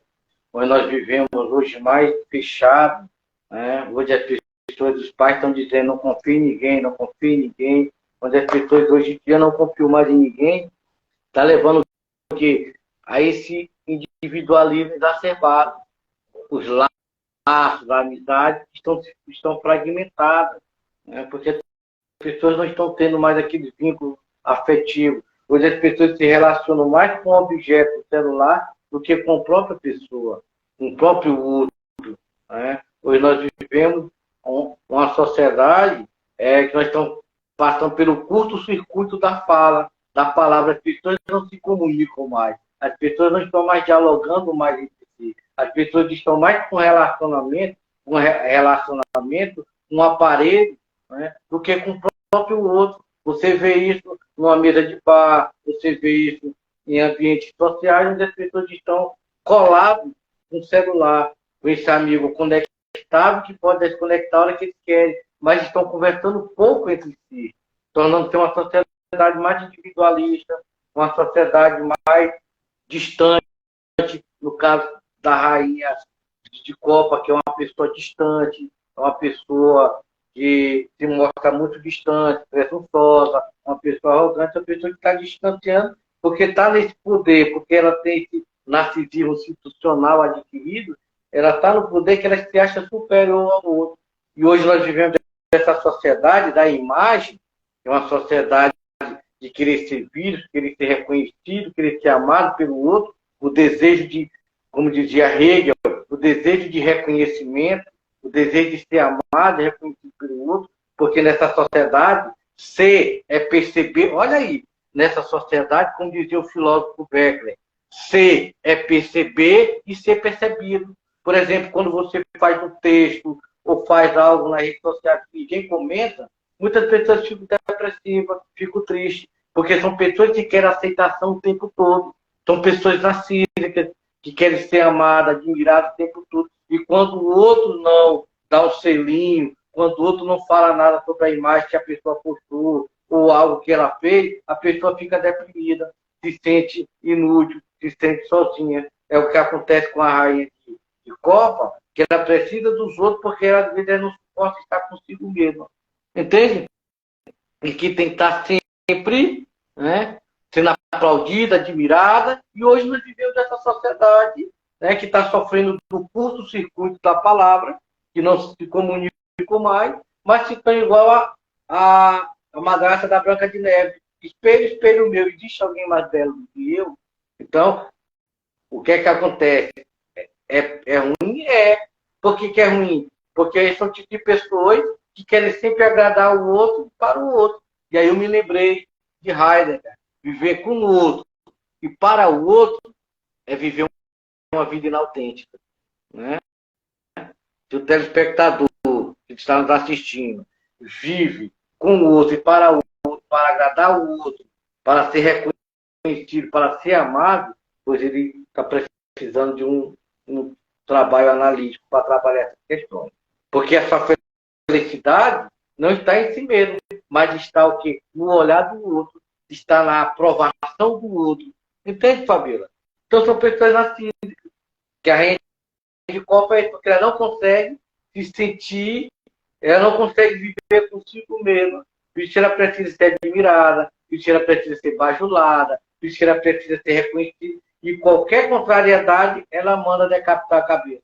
B: onde nós vivemos hoje mais fechados, né? Hoje as pessoas, os pais estão dizendo não confie em ninguém, não confie em ninguém, onde as pessoas hoje em dia não confiam mais em ninguém, está levando a esse individualismo exacerbado. Os laços, a amizade estão fragmentadas, né? Porque as pessoas não estão tendo mais aquele vínculo afetivo. Hoje as pessoas se relacionam mais com o objeto, o celular, do que com a própria pessoa, com o próprio outro, né? Hoje nós vivemos uma sociedade que nós estamos passando pelo curto-circuito da fala, da palavra. As pessoas não se comunicam mais, as pessoas não estão mais dialogando mais entre si, as pessoas estão mais com relacionamento, um aparelho, né, do que com o próprio outro. Você vê isso numa mesa de bar, você vê isso em ambientes sociais, onde as pessoas estão coladas com o celular, com esse amigo conectado, que pode desconectar a hora que eles querem, mas estão conversando pouco entre si, tornando-se uma sociedade mais individualista, uma sociedade mais distante, no caso da rainha de Copa, que é uma pessoa distante, é uma pessoa que se mostra muito distante, presunçosa, uma pessoa arrogante, uma pessoa que está distanciando, porque está nesse poder, porque ela tem esse narcisismo institucional adquirido, ela está no poder que ela se acha superior ao outro. E hoje nós vivemos essa sociedade da imagem, que é uma sociedade de querer ser visto, querer ser reconhecido, querer ser amado pelo outro, o desejo de, como dizia Hegel, o desejo de reconhecimento, o desejo de ser amado e reconhecido pelo outro, porque nessa sociedade, ser é perceber, olha aí, nessa sociedade, como dizia o filósofo Beckler, ser é perceber e ser percebido. Por exemplo, quando você faz um texto ou faz algo na rede social que ninguém comenta, muitas pessoas ficam depressivas, ficam tristes, porque são pessoas que querem aceitação o tempo todo. São pessoas narcísicas, que querem ser amadas, admiradas o tempo todo. E quando o outro não dá um selinho, quando o outro não fala nada sobre a imagem que a pessoa postou, ou algo que ela fez, a pessoa fica deprimida, se sente inútil, se sente sozinha. É o que acontece com a rainha de Copa, que ela precisa dos outros porque ela, às vezes, ela não suporta estar consigo mesma. Entende? E que tem que estar sempre, né, sendo aplaudida, admirada, e hoje nós vivemos essa sociedade, né, que está sofrendo do curto-circuito da palavra, que não se comunica mais, mas se estão igual a madrasta da Branca de Neve. Espelho, espelho meu, existe alguém mais belo do que eu? Então, o que é que acontece? É ruim? É. Por que é ruim? Porque são tipo de pessoas que querem sempre agradar o outro para o outro. E aí eu me lembrei de Heidegger. Viver com o outro e para o outro é viver uma vida inautêntica, né? Se o telespectador que está nos assistindo vive com o outro e para o outro, para agradar o outro, para ser reconhecido, para ser amado, pois ele está precisando de um trabalho analítico para trabalhar essas questões. Porque essa felicidade não está em si mesmo, mas está o quê? No olhar do outro, está na aprovação do outro. Entende, Fabíola? Então são pessoas narcísicas, que a gente de Copa é isso, porque ela não consegue se sentir, ela não consegue viver consigo mesma. Por isso ela precisa ser admirada, por isso ela precisa ser bajulada, por isso ela precisa ser reconhecida. e qualquer contrariedade, ela manda decapitar a cabeça.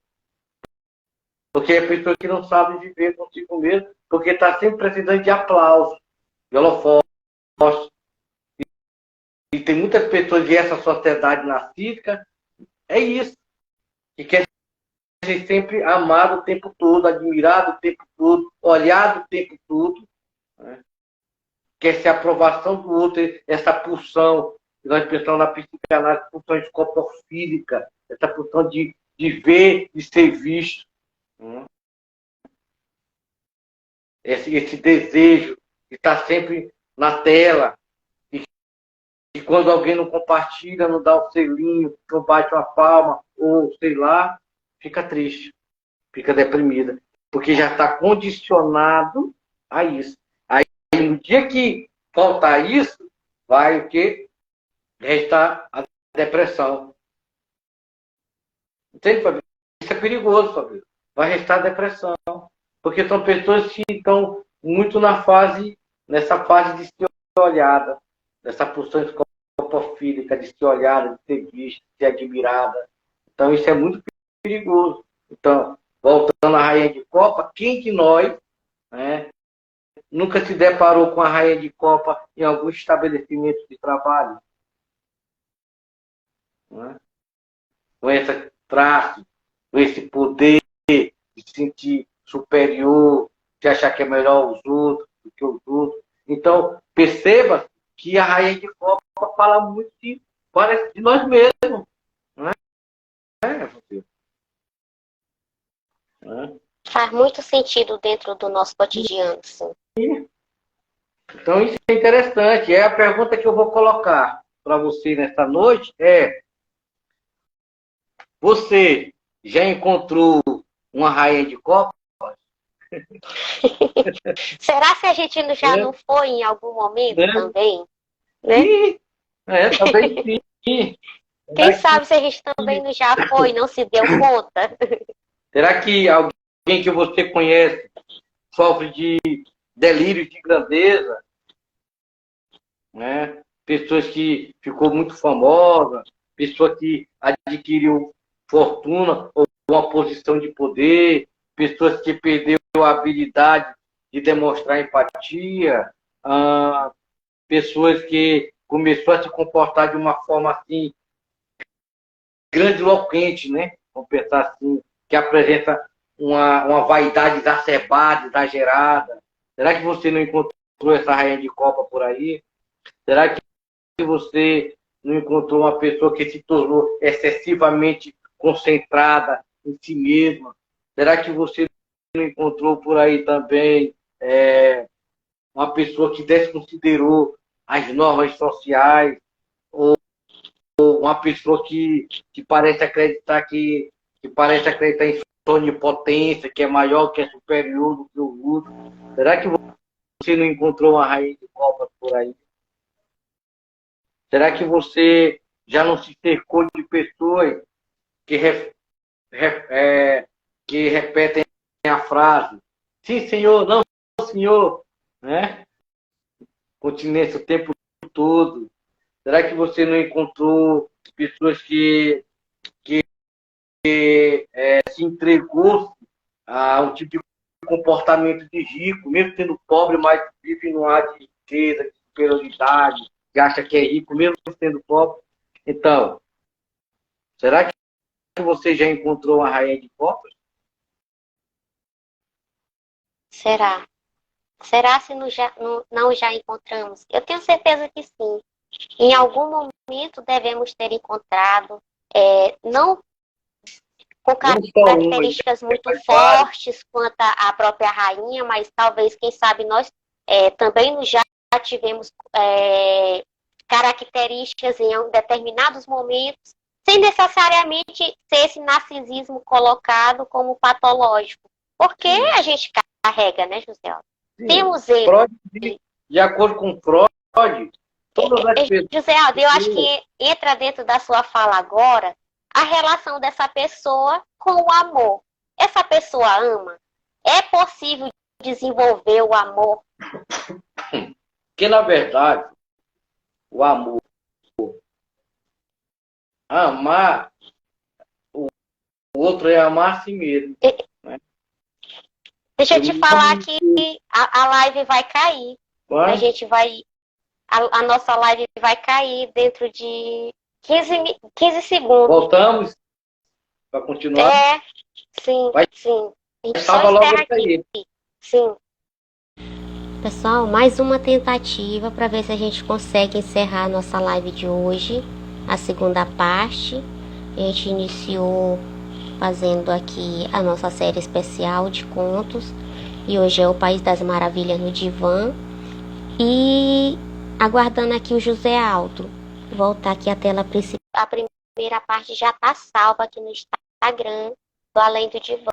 B: Porque é pessoa que não sabe viver consigo mesmo, porque está sempre precisando de aplauso, de holofote. E tem muitas pessoas dessa sociedade narcísica, é isso, que quer ser sempre amado o tempo todo, admirado o tempo todo, olhado o tempo todo, né? Quer ser a aprovação do outro, essa pulsão, que nós pensamos na psicanálise, pulsão escopofílica, essa pulsão de ver e ser visto. Né? Esse desejo de estar sempre na tela, e quando alguém não compartilha, não dá o selinho, não bate uma palma, ou sei lá, fica triste, fica deprimida, porque já está condicionado a isso. Aí, no dia que faltar isso, vai o quê? Restar a depressão. Entende, Fabio? Isso é perigoso, Fabio. Vai restar a depressão. Porque são pessoas que estão muito nessa fase de ser olhada, dessa pulsão escopofílica, de ser olhada, de ser vista, de ser admirada. Então, isso é muito perigoso. Então, voltando à rainha de copa, quem de nós, né, nunca se deparou com a rainha de copa em algum estabelecimento de trabalho? Né? Com esse traço, com esse poder de se sentir superior, de achar que é melhor os outros do que os outros. Então, perceba que a rainha de copa fala muito de nós mesmos. Não é?
A: Faz muito sentido dentro do nosso cotidiano, sim.
B: Então, isso é interessante. É a pergunta que eu vou colocar para você nesta noite você já encontrou uma rainha de copas?
A: Será que a gente já não foi em algum momento também?
B: Né? Talvez sim.
A: Quem sabe se a gente também não já foi e não se deu conta?
B: Será que alguém que você conhece sofre de delírio de grandeza? Né? Pessoas que ficou muito famosa, pessoa que adquiriu fortuna ou uma posição de poder, pessoas que perdeu a habilidade de demonstrar empatia, pessoas que começou a se comportar de uma forma assim grandiloquente, né? Vamos pensar assim, que apresenta uma vaidade exacerbada, exagerada. Será que você não encontrou essa rainha de copa por aí? Será que você não encontrou uma pessoa que se tornou excessivamente concentrada em si mesma? Será que você não encontrou por aí também uma pessoa que desconsiderou as normas sociais? Ou uma pessoa que parece acreditar em sua onipotência, que é maior, que é superior do que o outro? Será que você não encontrou uma raiz de copas por aí? Será que você já não se cercou de pessoas que, que repetem a frase sim, senhor, não, senhor, né? Continência o tempo todo. Será que você não encontrou pessoas que se entregou a um tipo de comportamento de rico, mesmo sendo pobre, mas vive no ar de riqueza, de superioridade, que acha que é rico, mesmo sendo pobre? Então, será que você já encontrou uma rainha de copas?
A: Será? Será se não já encontramos? Eu tenho certeza que sim. Em algum momento devemos ter encontrado, não com características muito fortes quanto a própria rainha, mas talvez, quem sabe, nós também já tivemos características em determinados momentos, sem necessariamente ser esse narcisismo colocado como patológico. Porque a gente carrega, né, José?
B: Sim.
A: Temos ele.
B: De acordo com Freud, todas as pessoas...
A: José Aldo, eu acho que entra dentro da sua fala agora a relação dessa pessoa com o amor. Essa pessoa ama? É possível desenvolver o amor?
B: Porque, na verdade, o amor, Amar, o outro é amar a si mesmo. Né?
A: Deixa eu te falar que a live vai cair.
B: Vai?
A: A gente vai. A nossa live vai cair dentro de 15 segundos.
B: Voltamos para continuar?
A: Sim,
B: vai,
A: sim. A gente
B: só logo aqui.
A: Sim. Pessoal, mais uma tentativa para ver se a gente consegue encerrar a nossa live de hoje, a segunda parte. A gente iniciou fazendo aqui a nossa série especial de contos e hoje é o País das Maravilhas no Divã. E aguardando aqui o José Aldo voltar aqui à tela principal. A primeira parte já está salva aqui no Instagram do Além do Divã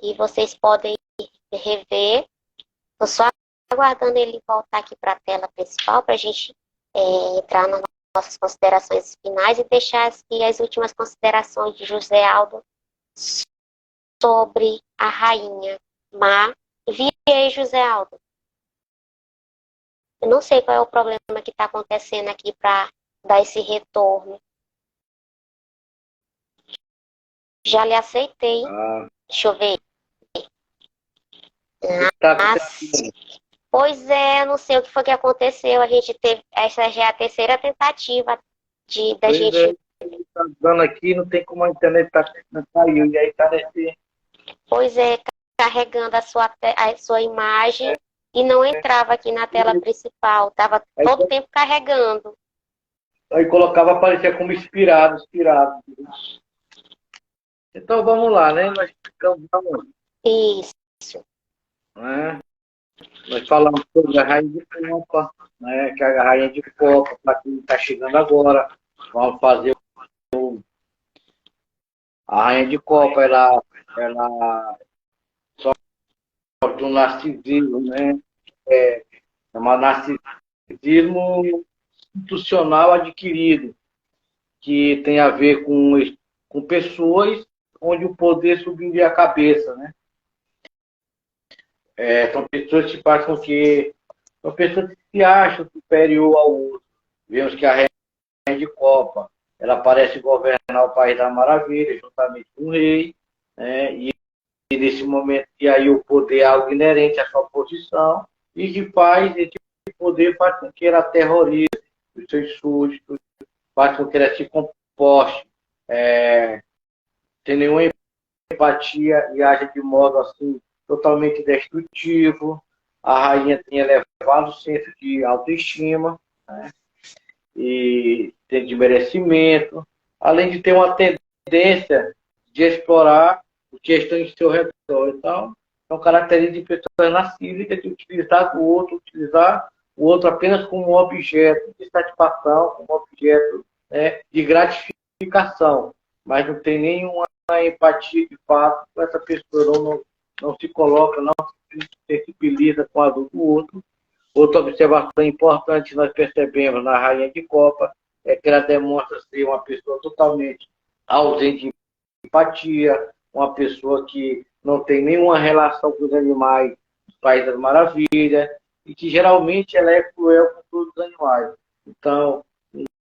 A: e vocês podem rever. Estou só aguardando ele voltar aqui para a tela principal para a gente entrar nas nossas considerações finais e deixar aqui as últimas considerações de José Aldo sobre a rainha Má. Vi aí, José Aldo. Eu não sei qual é o problema que está acontecendo aqui para dar esse retorno. Já lhe aceitei. Deixa eu ver. Pois é, não sei o que foi que aconteceu. A gente teve. Essa já é a terceira tentativa da gente.
B: Tá dando aqui, não tem como a internet caiu. E aí tá nesse.
A: Pois é, carregando a sua imagem. E não entrava aqui na tela principal. Estava todo o tempo carregando.
B: Aí colocava, aparecia como inspirado. Então vamos lá, né? Nós ficamos.
A: Isso.
B: Né? Nós falamos sobre a rainha de copa, né? Que é a rainha de copa, para quem está chegando agora. Vamos fazer a rainha de copa, ela sofre um narcisismo, né? É um narcisismo institucional adquirido, que tem a ver com pessoas onde o poder subiria a cabeça, né? São pessoas que passam são pessoas que se acham superior ao outro. Vemos que a rainha de copa, ela parece governar o País da Maravilha, juntamente com o rei, né? E nesse momento, e aí o poder é algo inerente à sua posição, e que esse poder faz com que ela terrorize os seus súditos, faz com que ela se comporte sem nenhuma empatia e age de modo assim totalmente destrutivo. A rainha tem elevado senso de autoestima, né? E tem de merecimento, além de ter uma tendência de explorar o que estão em seu redor. Então, são características de pessoas narcísicas de utilizar o outro apenas como um objeto de satisfação, como um objeto, né, de gratificação, mas não tem nenhuma empatia de fato com essa pessoa, não se coloca, não se sensibiliza com a dor do outro. Outra observação importante nós percebemos na rainha de copa é que ela demonstra ser uma pessoa totalmente ausente de empatia, uma pessoa que não tem nenhuma relação com os animais dos Países das Maravilhas e que geralmente ela é cruel com todos os animais. Então,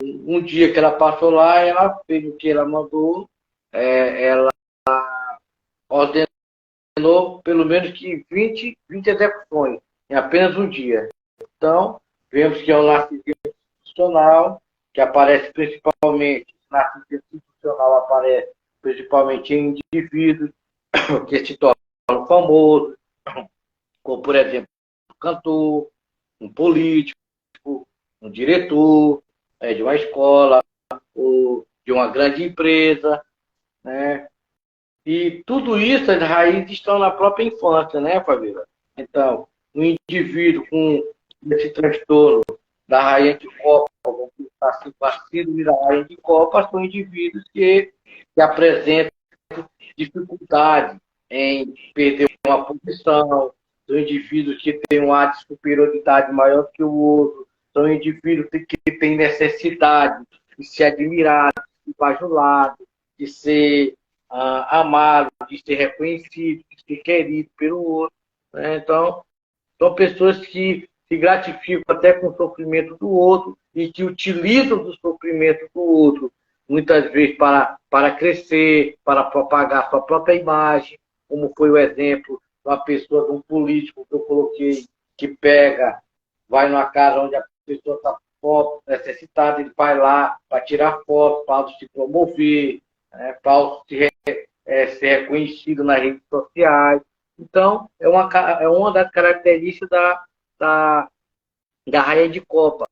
B: um dia que ela passou lá, ela fez o que ela mandou, ela ordenou pelo menos que 20 execuções em apenas um dia. Então, vemos que é um narcisismo institucional, que aparece principalmente, narcisismo institucional aparece principalmente em indivíduos que se tornam famosos, como, por exemplo, um cantor, um político, um diretor de uma escola, ou de uma grande empresa, né? E tudo isso, as raízes estão na própria infância, né, Fabíola? Então, um indivíduo com esse transtorno da rainha de copa, a síndrome da rainha de copa, são indivíduos que apresentam dificuldade em perder uma posição, são indivíduos que têm um ar de superioridade maior que o outro, são indivíduos que têm necessidade de ser admirados, de ser bajulados, de ser amado, de ser reconhecido, de ser querido pelo outro. Né? Então, são pessoas que se gratificam até com o sofrimento do outro e que utilizam do sofrimento do outro muitas vezes para crescer, para propagar sua própria imagem, como foi o exemplo de uma pessoa, de um político que eu coloquei, que pega, vai numa casa onde a pessoa está pobre, necessitada, ele vai lá para tirar foto, para se promover, né, para ser reconhecido nas redes sociais. Então, é uma das características da, da rainha de Copa,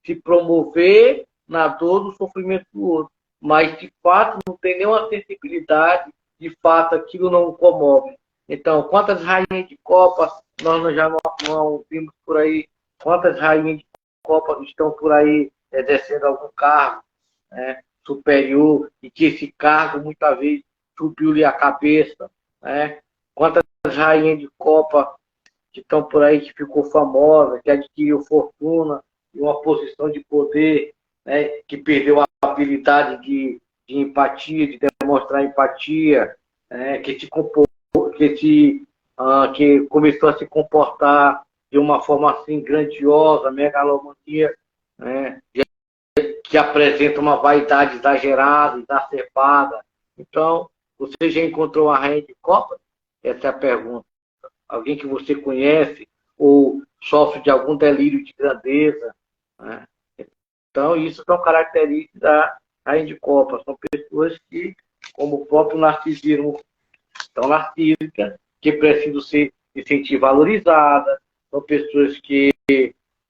B: se promover na dor do sofrimento do outro. Mas, de fato, não tem nenhuma sensibilidade, de fato, aquilo não o comove. Então, quantas rainhas de Copa nós já não vimos por aí? Quantas rainhas de Copa estão por aí exercendo algum cargo, né, superior, e que esse cargo, muitas vezes, subiu-lhe a cabeça, né? Quantas rainhas de Copa que estão por aí, que ficou famosa, que adquiriu fortuna e uma posição de poder, né, que perdeu a habilidade de empatia, de demonstrar empatia, né, que começou a se comportar de uma forma assim grandiosa, megalomania, né, que apresenta uma vaidade exagerada, exacerbada. Então, você já encontrou a rainha de Copa? Essa é a pergunta. Alguém que você conhece ou sofre de algum delírio de grandeza, né? Então, isso são características da rainha de Copa. São pessoas que, como o próprio narcisismo, são narcísicas, que precisam se sentir valorizadas, são pessoas que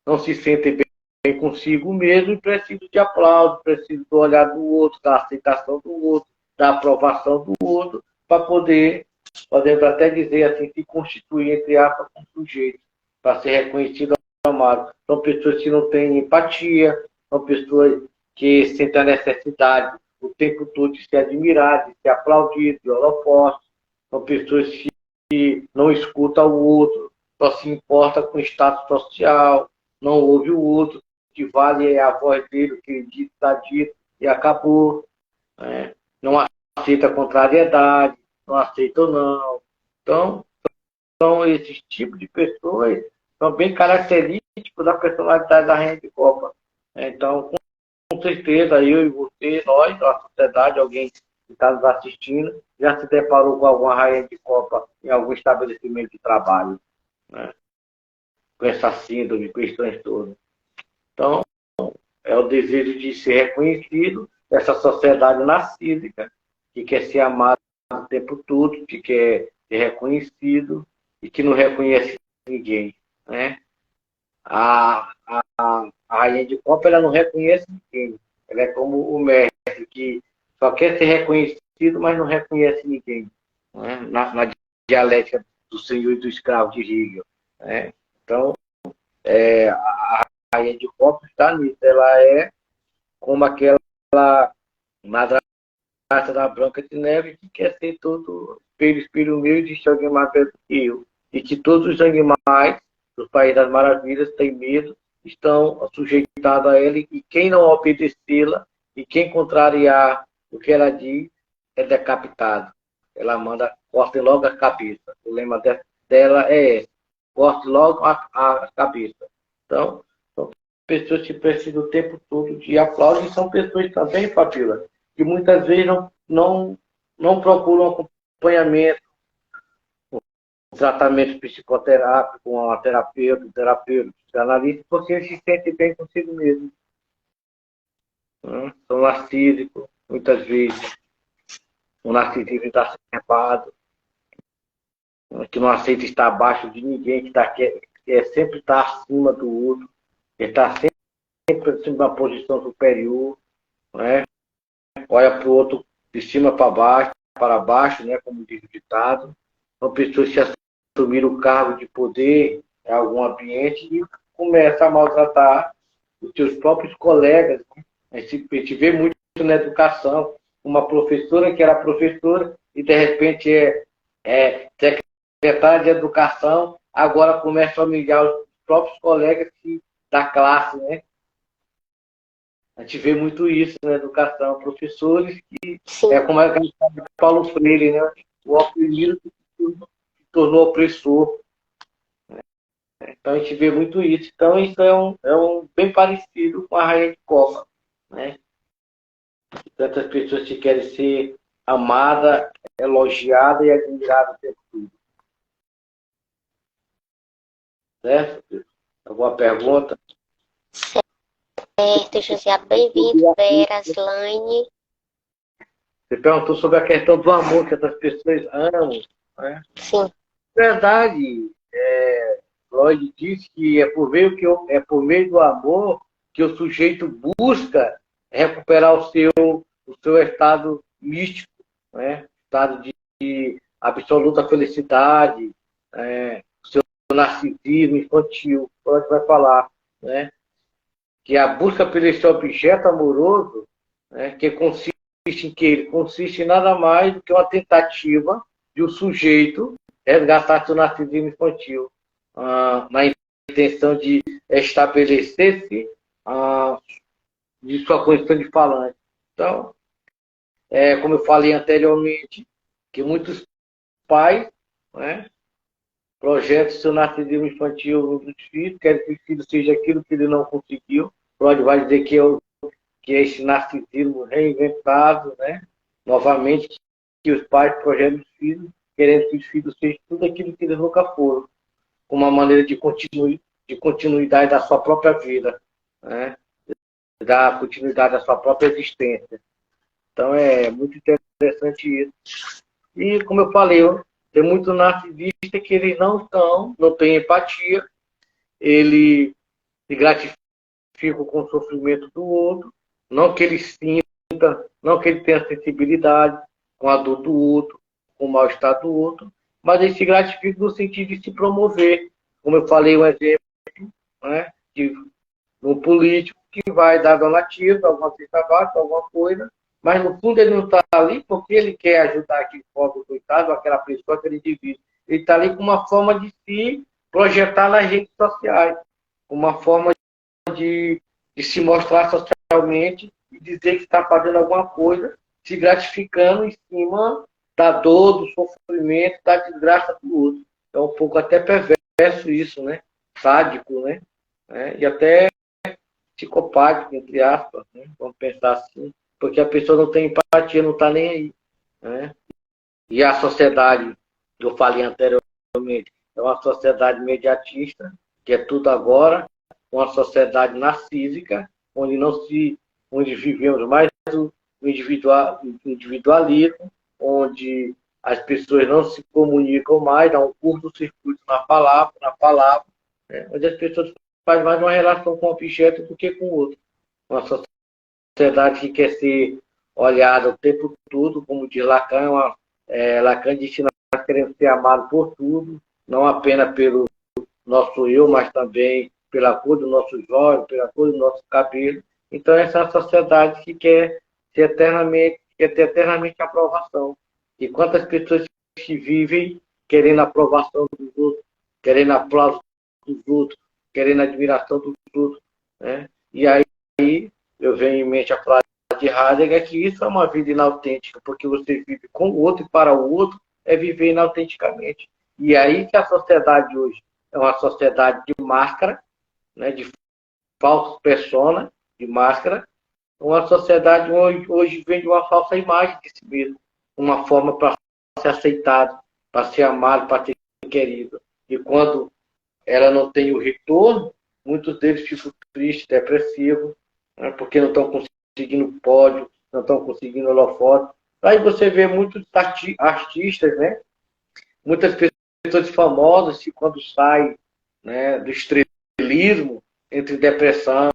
B: não se sentem bem consigo mesmo e precisam de aplauso, precisam do olhar do outro, da aceitação do outro, da aprovação do outro, para poder, podemos até dizer assim, se constituir, entre aspas, um sujeito, para ser reconhecido e amado. São pessoas que não têm empatia, são pessoas que sentem a necessidade o tempo todo de ser admiradas, de ser aplaudidas, de holofotes. São pessoas que não escutam o outro, só se importa com o status social, não ouve o outro, que vale é a voz dele, o que ele diz, está dito, e acabou. Né? Não aceita contrariedade, não aceita ou não. Então, são esses tipos de pessoas são bem característicos da personalidade da rainha de Copa. Então, com certeza, eu e você, nós, a sociedade, alguém que está nos assistindo, já se deparou com alguma rainha de Copa em algum estabelecimento de trabalho, né? Com essa síndrome, questões todas. Então, é o desejo de ser reconhecido, essa sociedade narcísica, que quer ser amado o tempo todo, que quer ser reconhecido e que não reconhece ninguém, né? A rainha de Copa, ela não reconhece ninguém. Ela é como o mestre, que só quer ser reconhecido, mas não reconhece ninguém, né? Na dialética do senhor e do escravo de Hegel, né? Então, a rainha de Copa está nisso. Ela é como aquela madrasta da Branca de Neve que quer ser todo espelho meu e existe alguém mais velho do que eu. E que todos os animais do País das Maravilhas têm medo, estão sujeitados a ela, e quem não obedecê-la e quem contrariar o que ela diz é decapitado. Ela manda, corte logo a cabeça. O lema dela é esse: corte logo a cabeça. Então, são pessoas que precisam o tempo todo de aplauso, e são pessoas também, Fabíola, que muitas vezes não procuram acompanhamento, tratamento psicoterápico, com a terapeuta, psicanalista, porque eles se sentem bem consigo mesmo. São narcísicos, muitas vezes. O narcisismo está cercado, que não aceita estar abaixo de ninguém, que sempre está acima do outro, que está sempre em uma posição superior, né? Olha para o outro de cima para baixo, né? Como diz o ditado. São pessoas que assumiram o cargo de poder em algum ambiente e começam a maltratar os seus próprios colegas, né? A gente vê muito na educação, uma professora que era professora e de repente é secretária de educação, agora começa a humilhar os próprios colegas da classe, né? A gente vê muito isso na educação, professores que como é que a gente fala de Paulo Freire, né? O oprimido que se tornou opressor. Então a gente vê muito isso. Então isso é um bem parecido com a rainha de Copa, né? Tantas pessoas que querem ser amada, elogiada e admirada o tempo todo. Certo? Alguma pergunta?
A: Certo, José. Bem-vindo, Vera, Slaine.
B: Você perguntou sobre a questão do amor que essas pessoas amam. Né?
A: Sim.
B: Verdade. Freud diz que é por meio do amor que o sujeito busca recuperar o seu estado místico, né? Estado de absoluta felicidade, o seu narcisismo infantil. Freud vai falar, né? Que a busca por esse objeto amoroso, né? Que consiste em que ele consiste em nada mais do que uma tentativa de um sujeito resgatar seu narcisismo infantil, na intenção de estabelecer-se de sua condição de falante. Então, como eu falei anteriormente, que muitos pais, né, projetam seu narcisismo infantil nos filhos, querem que o filho seja aquilo que ele não conseguiu. Freud vai dizer que é esse narcisismo reinventado, né, novamente, que os pais projetam os filhos, querendo que os filhos sejam tudo aquilo que eles nunca foram, com uma maneira de continuidade da sua própria vida, né? Da continuidade da sua própria existência. Então é muito interessante isso. E como eu falei, tem muito narcisista que eles não têm empatia, ele se gratifica com o sofrimento do outro, não que ele sinta, não que ele tenha sensibilidade com a dor do outro, com o mal-estar do outro, mas ele se gratifica no sentido de se promover. Como eu falei, um exemplo, né, de um político que vai dar donativo, alguma cesta básica, alguma coisa, mas no fundo ele não está ali porque ele quer ajudar aquele pobre coitado, aquela pessoa, aquele indivíduo. Ele está ali com uma forma de se projetar nas redes sociais, uma forma de se mostrar socialmente e dizer que está fazendo alguma coisa, se gratificando em cima da dor, do sofrimento, da desgraça do outro. É um pouco até perverso isso, né? Sádico, né? E até psicopático, entre aspas, né? Vamos pensar assim, porque a pessoa não tem empatia, não está nem aí. Né? E a sociedade, que eu falei anteriormente, é uma sociedade mediatista, que é tudo agora, uma sociedade narcísica, onde vivemos mais o individualismo, onde as pessoas não se comunicam mais, há um curto-circuito na palavra, né? Onde as pessoas fazem mais uma relação com o objeto do que com o outro. Uma sociedade que quer ser olhada o tempo todo, como diz Lacan, Lacan diz que nós queremos ser amados por tudo, não apenas pelo nosso eu, mas também pela cor dos nossos olhos, pela cor do nosso cabelo. Então, essa é uma sociedade que quer ter eternamente aprovação. E quantas pessoas que vivem querendo a aprovação dos outros, querendo aplauso dos outros, querendo a admiração dos outros. Né? E aí eu venho em mente a frase de Heidegger que isso é uma vida inautêntica, porque você vive com o outro e para o outro é viver inautenticamente. E aí que a sociedade hoje é uma sociedade de máscara, né, de falso persona, de máscara, uma sociedade hoje vende uma falsa imagem de si mesmo, uma forma para ser aceitado, para ser amado, para ser querido. E quando ela não tem o retorno, muitos deles ficam tristes, depressivos, né, porque não estão conseguindo pódio, não estão conseguindo holofote. Aí você vê muitos artistas, né, muitas pessoas famosas que quando saem, né, do estrelismo, entre depressão,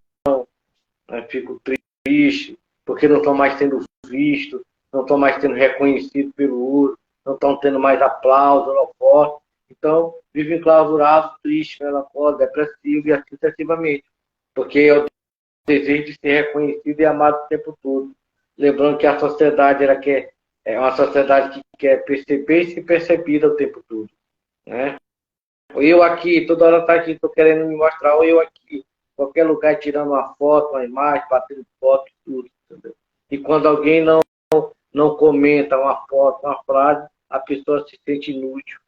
B: né, ficam tristes, porque não estão mais sendo vistos, não estão mais sendo reconhecidos pelo outro, não estão tendo mais aplauso, holofote. Então, vivem enclausurados, tristes, melancólicos, depressivos e assim sucessivamente. Porque é o desejo de ser reconhecido e amado o tempo todo. Lembrando que a sociedade é uma sociedade que quer perceber e ser percebida o tempo todo. Né? Eu aqui, toda hora está aqui, estou querendo me mostrar, ou eu aqui, qualquer lugar tirando uma foto, uma imagem, batendo foto, tudo. Entendeu? E quando alguém não comenta uma foto, uma frase, a pessoa se sente inútil.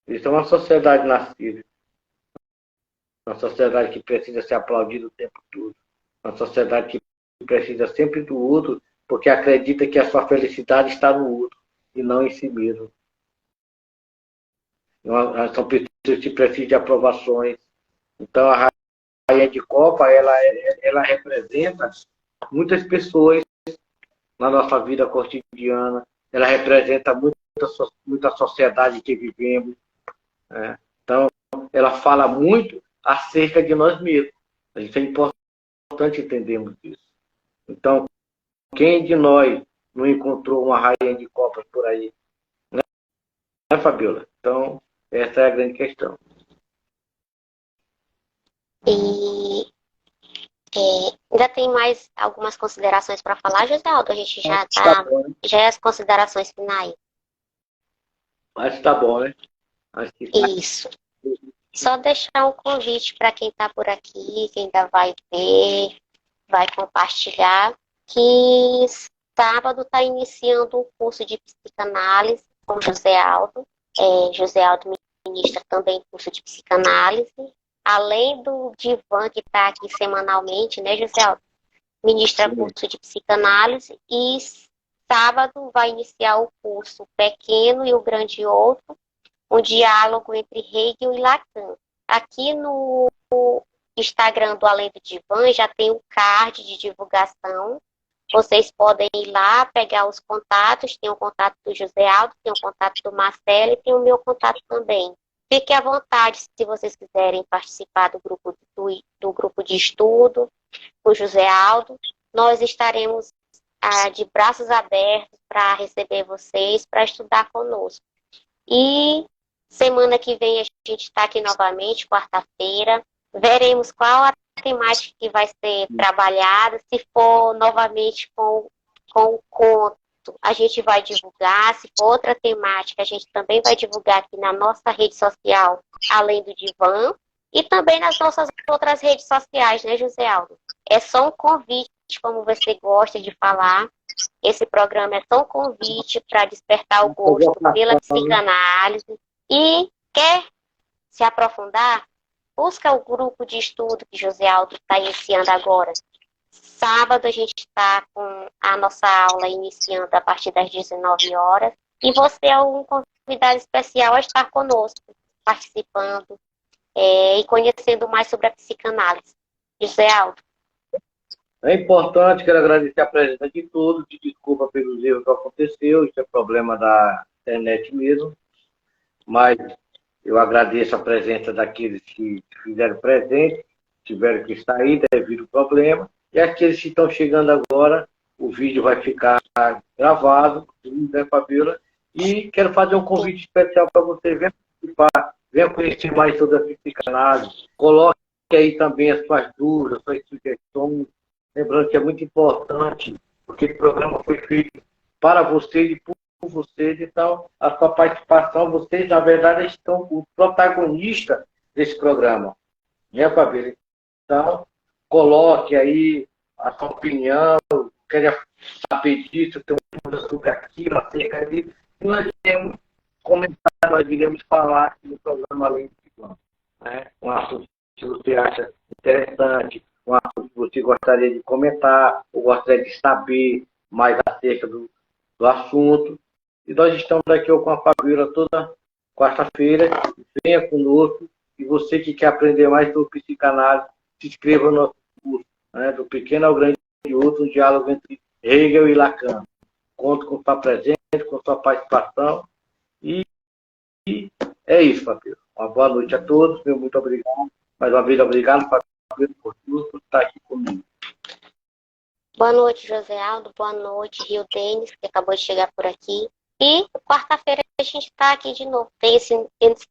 B: Isso é uma sociedade narcísica. Uma sociedade que precisa ser aplaudida o tempo todo. Uma sociedade que precisa sempre do outro, porque acredita que a sua felicidade está no outro e não em si mesmo. São pessoas que precisam de aprovações. Então, a rainha de Copa, ela representa muitas pessoas na nossa vida cotidiana. Ela representa muita sociedade que vivemos. Né? Então, ela fala muito acerca de nós mesmos. Isso é importante entendermos isso. Então, quem de nós não encontrou uma rainha de copas por aí? Né, Fabiola? Então, essa é a grande questão.
A: E ainda tem mais algumas considerações para falar, José Aldo? A gente já está. Já é as considerações finais.
B: Acho que tá bom, né? Acho que tá.
A: Isso. Só deixar um convite para quem está por aqui, quem ainda vai ver, vai compartilhar, que sábado está iniciando um curso de psicanálise com José Aldo. José Aldo ministra também curso de psicanálise, além do Divan que está aqui semanalmente, né, José Aldo? Ministra curso de psicanálise e sábado vai iniciar o curso Pequeno e o Grande Outro, um diálogo entre Hegel e Lacan. Aqui no Instagram do Além do Divã já tem um card de divulgação. Vocês podem ir lá, pegar os contatos. Tem o contato do José Aldo, tem o contato do Marcelo e tem o meu contato também. Fique à vontade se vocês quiserem participar do grupo de estudo com o José Aldo. Nós estaremos de braços abertos para receber vocês, para estudar conosco. E semana que vem a gente está aqui novamente, quarta-feira. Veremos qual a temática que vai ser trabalhada. Se for novamente com o conto, a gente vai divulgar. Se for outra temática, a gente também vai divulgar aqui na nossa rede social, Além do Divã, e também nas nossas outras redes sociais, né, José Aldo? É só um convite, como você gosta de falar. Esse programa é só um convite para despertar o gosto pela psicanálise. E quer se aprofundar? Busca o grupo de estudo que José Aldo está iniciando agora. Sábado a gente está com a nossa aula iniciando a partir das 19 horas. E você é um convidado especial a estar conosco, participando e conhecendo mais sobre a psicanálise. José Aldo.
B: É importante, quero agradecer a presença de todos, de desculpa pelos erros que aconteceu, isso é problema da internet mesmo, mas eu agradeço a presença daqueles que fizeram presente, tiveram que sair devido ao problema, e aqueles que estão chegando agora, o vídeo vai ficar gravado, né, Fabiola? E quero fazer um convite especial para você, venha participar, venha conhecer mais sobre a psicanálise, coloque aí também as suas dúvidas, suas sugestões, lembrando que é muito importante, porque o programa foi feito para vocês e por vocês, então a sua participação, vocês na verdade estão o protagonista desse programa, né, Fabíola? Então, coloque aí a sua opinião, queria saber disso, tem dúvidas sobre aquilo, acerca disso, e nós iremos comentar, nós iremos falar aqui no programa Além do Divã, né? Um assunto que você acha interessante, um assunto que você gostaria de comentar, ou gostaria de saber mais acerca do assunto. E nós estamos aqui com a Fabiola toda quarta-feira. Venha conosco. E você que quer aprender mais sobre psicanálise, se inscreva no nosso curso, né, do Pequeno ao Grande Outro, um diálogo entre Hegel e Lacan. Conto com sua presença, com sua participação. E é isso, Fabiola. Uma boa noite a todos. Meu muito obrigado. Mais uma vez, obrigado, Fabiola, por estar aqui comigo.
A: Boa noite, José Aldo. Boa noite, Rio Denis, que acabou de chegar por aqui. E quarta-feira a gente está aqui de novo. Tem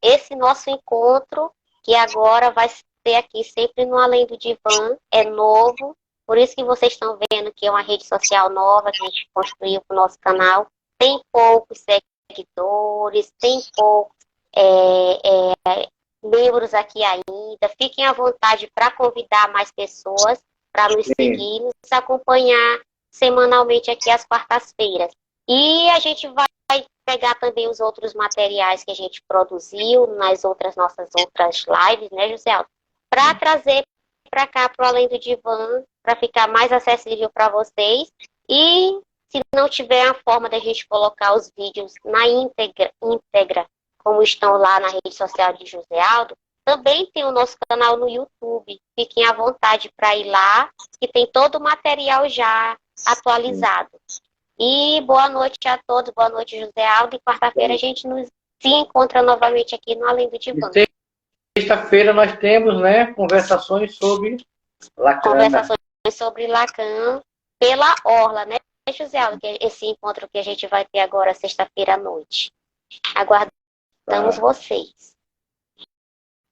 A: esse nosso encontro, que agora vai ser aqui sempre no Além do Divã. É novo. Por isso que vocês estão vendo que é uma rede social nova que a gente construiu para o nosso canal. Tem poucos seguidores, tem poucos membros aqui ainda. Fiquem à vontade para convidar mais pessoas para nos seguir, nos acompanhar semanalmente aqui às quartas-feiras. E a gente vai pegar também os outros materiais que a gente produziu nas nossas outras lives, né, José Aldo? Para trazer para cá, para o Além do Divã, para ficar mais acessível para vocês. E se não tiver a forma da gente colocar os vídeos na íntegra, como estão lá na rede social de José Aldo, também tem o nosso canal no YouTube. Fiquem à vontade para ir lá, que tem todo o material já atualizado. E boa noite a todos, boa noite, José Aldo. E quarta-feira a gente se encontra novamente aqui no Além do Divã.
B: Sexta-feira nós temos, né, conversações sobre Lacan.
A: Conversações sobre Lacan pela Orla, né, José Aldo? Que é esse encontro que a gente vai ter agora, sexta-feira à noite. Aguardamos vocês.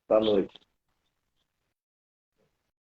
B: Boa noite.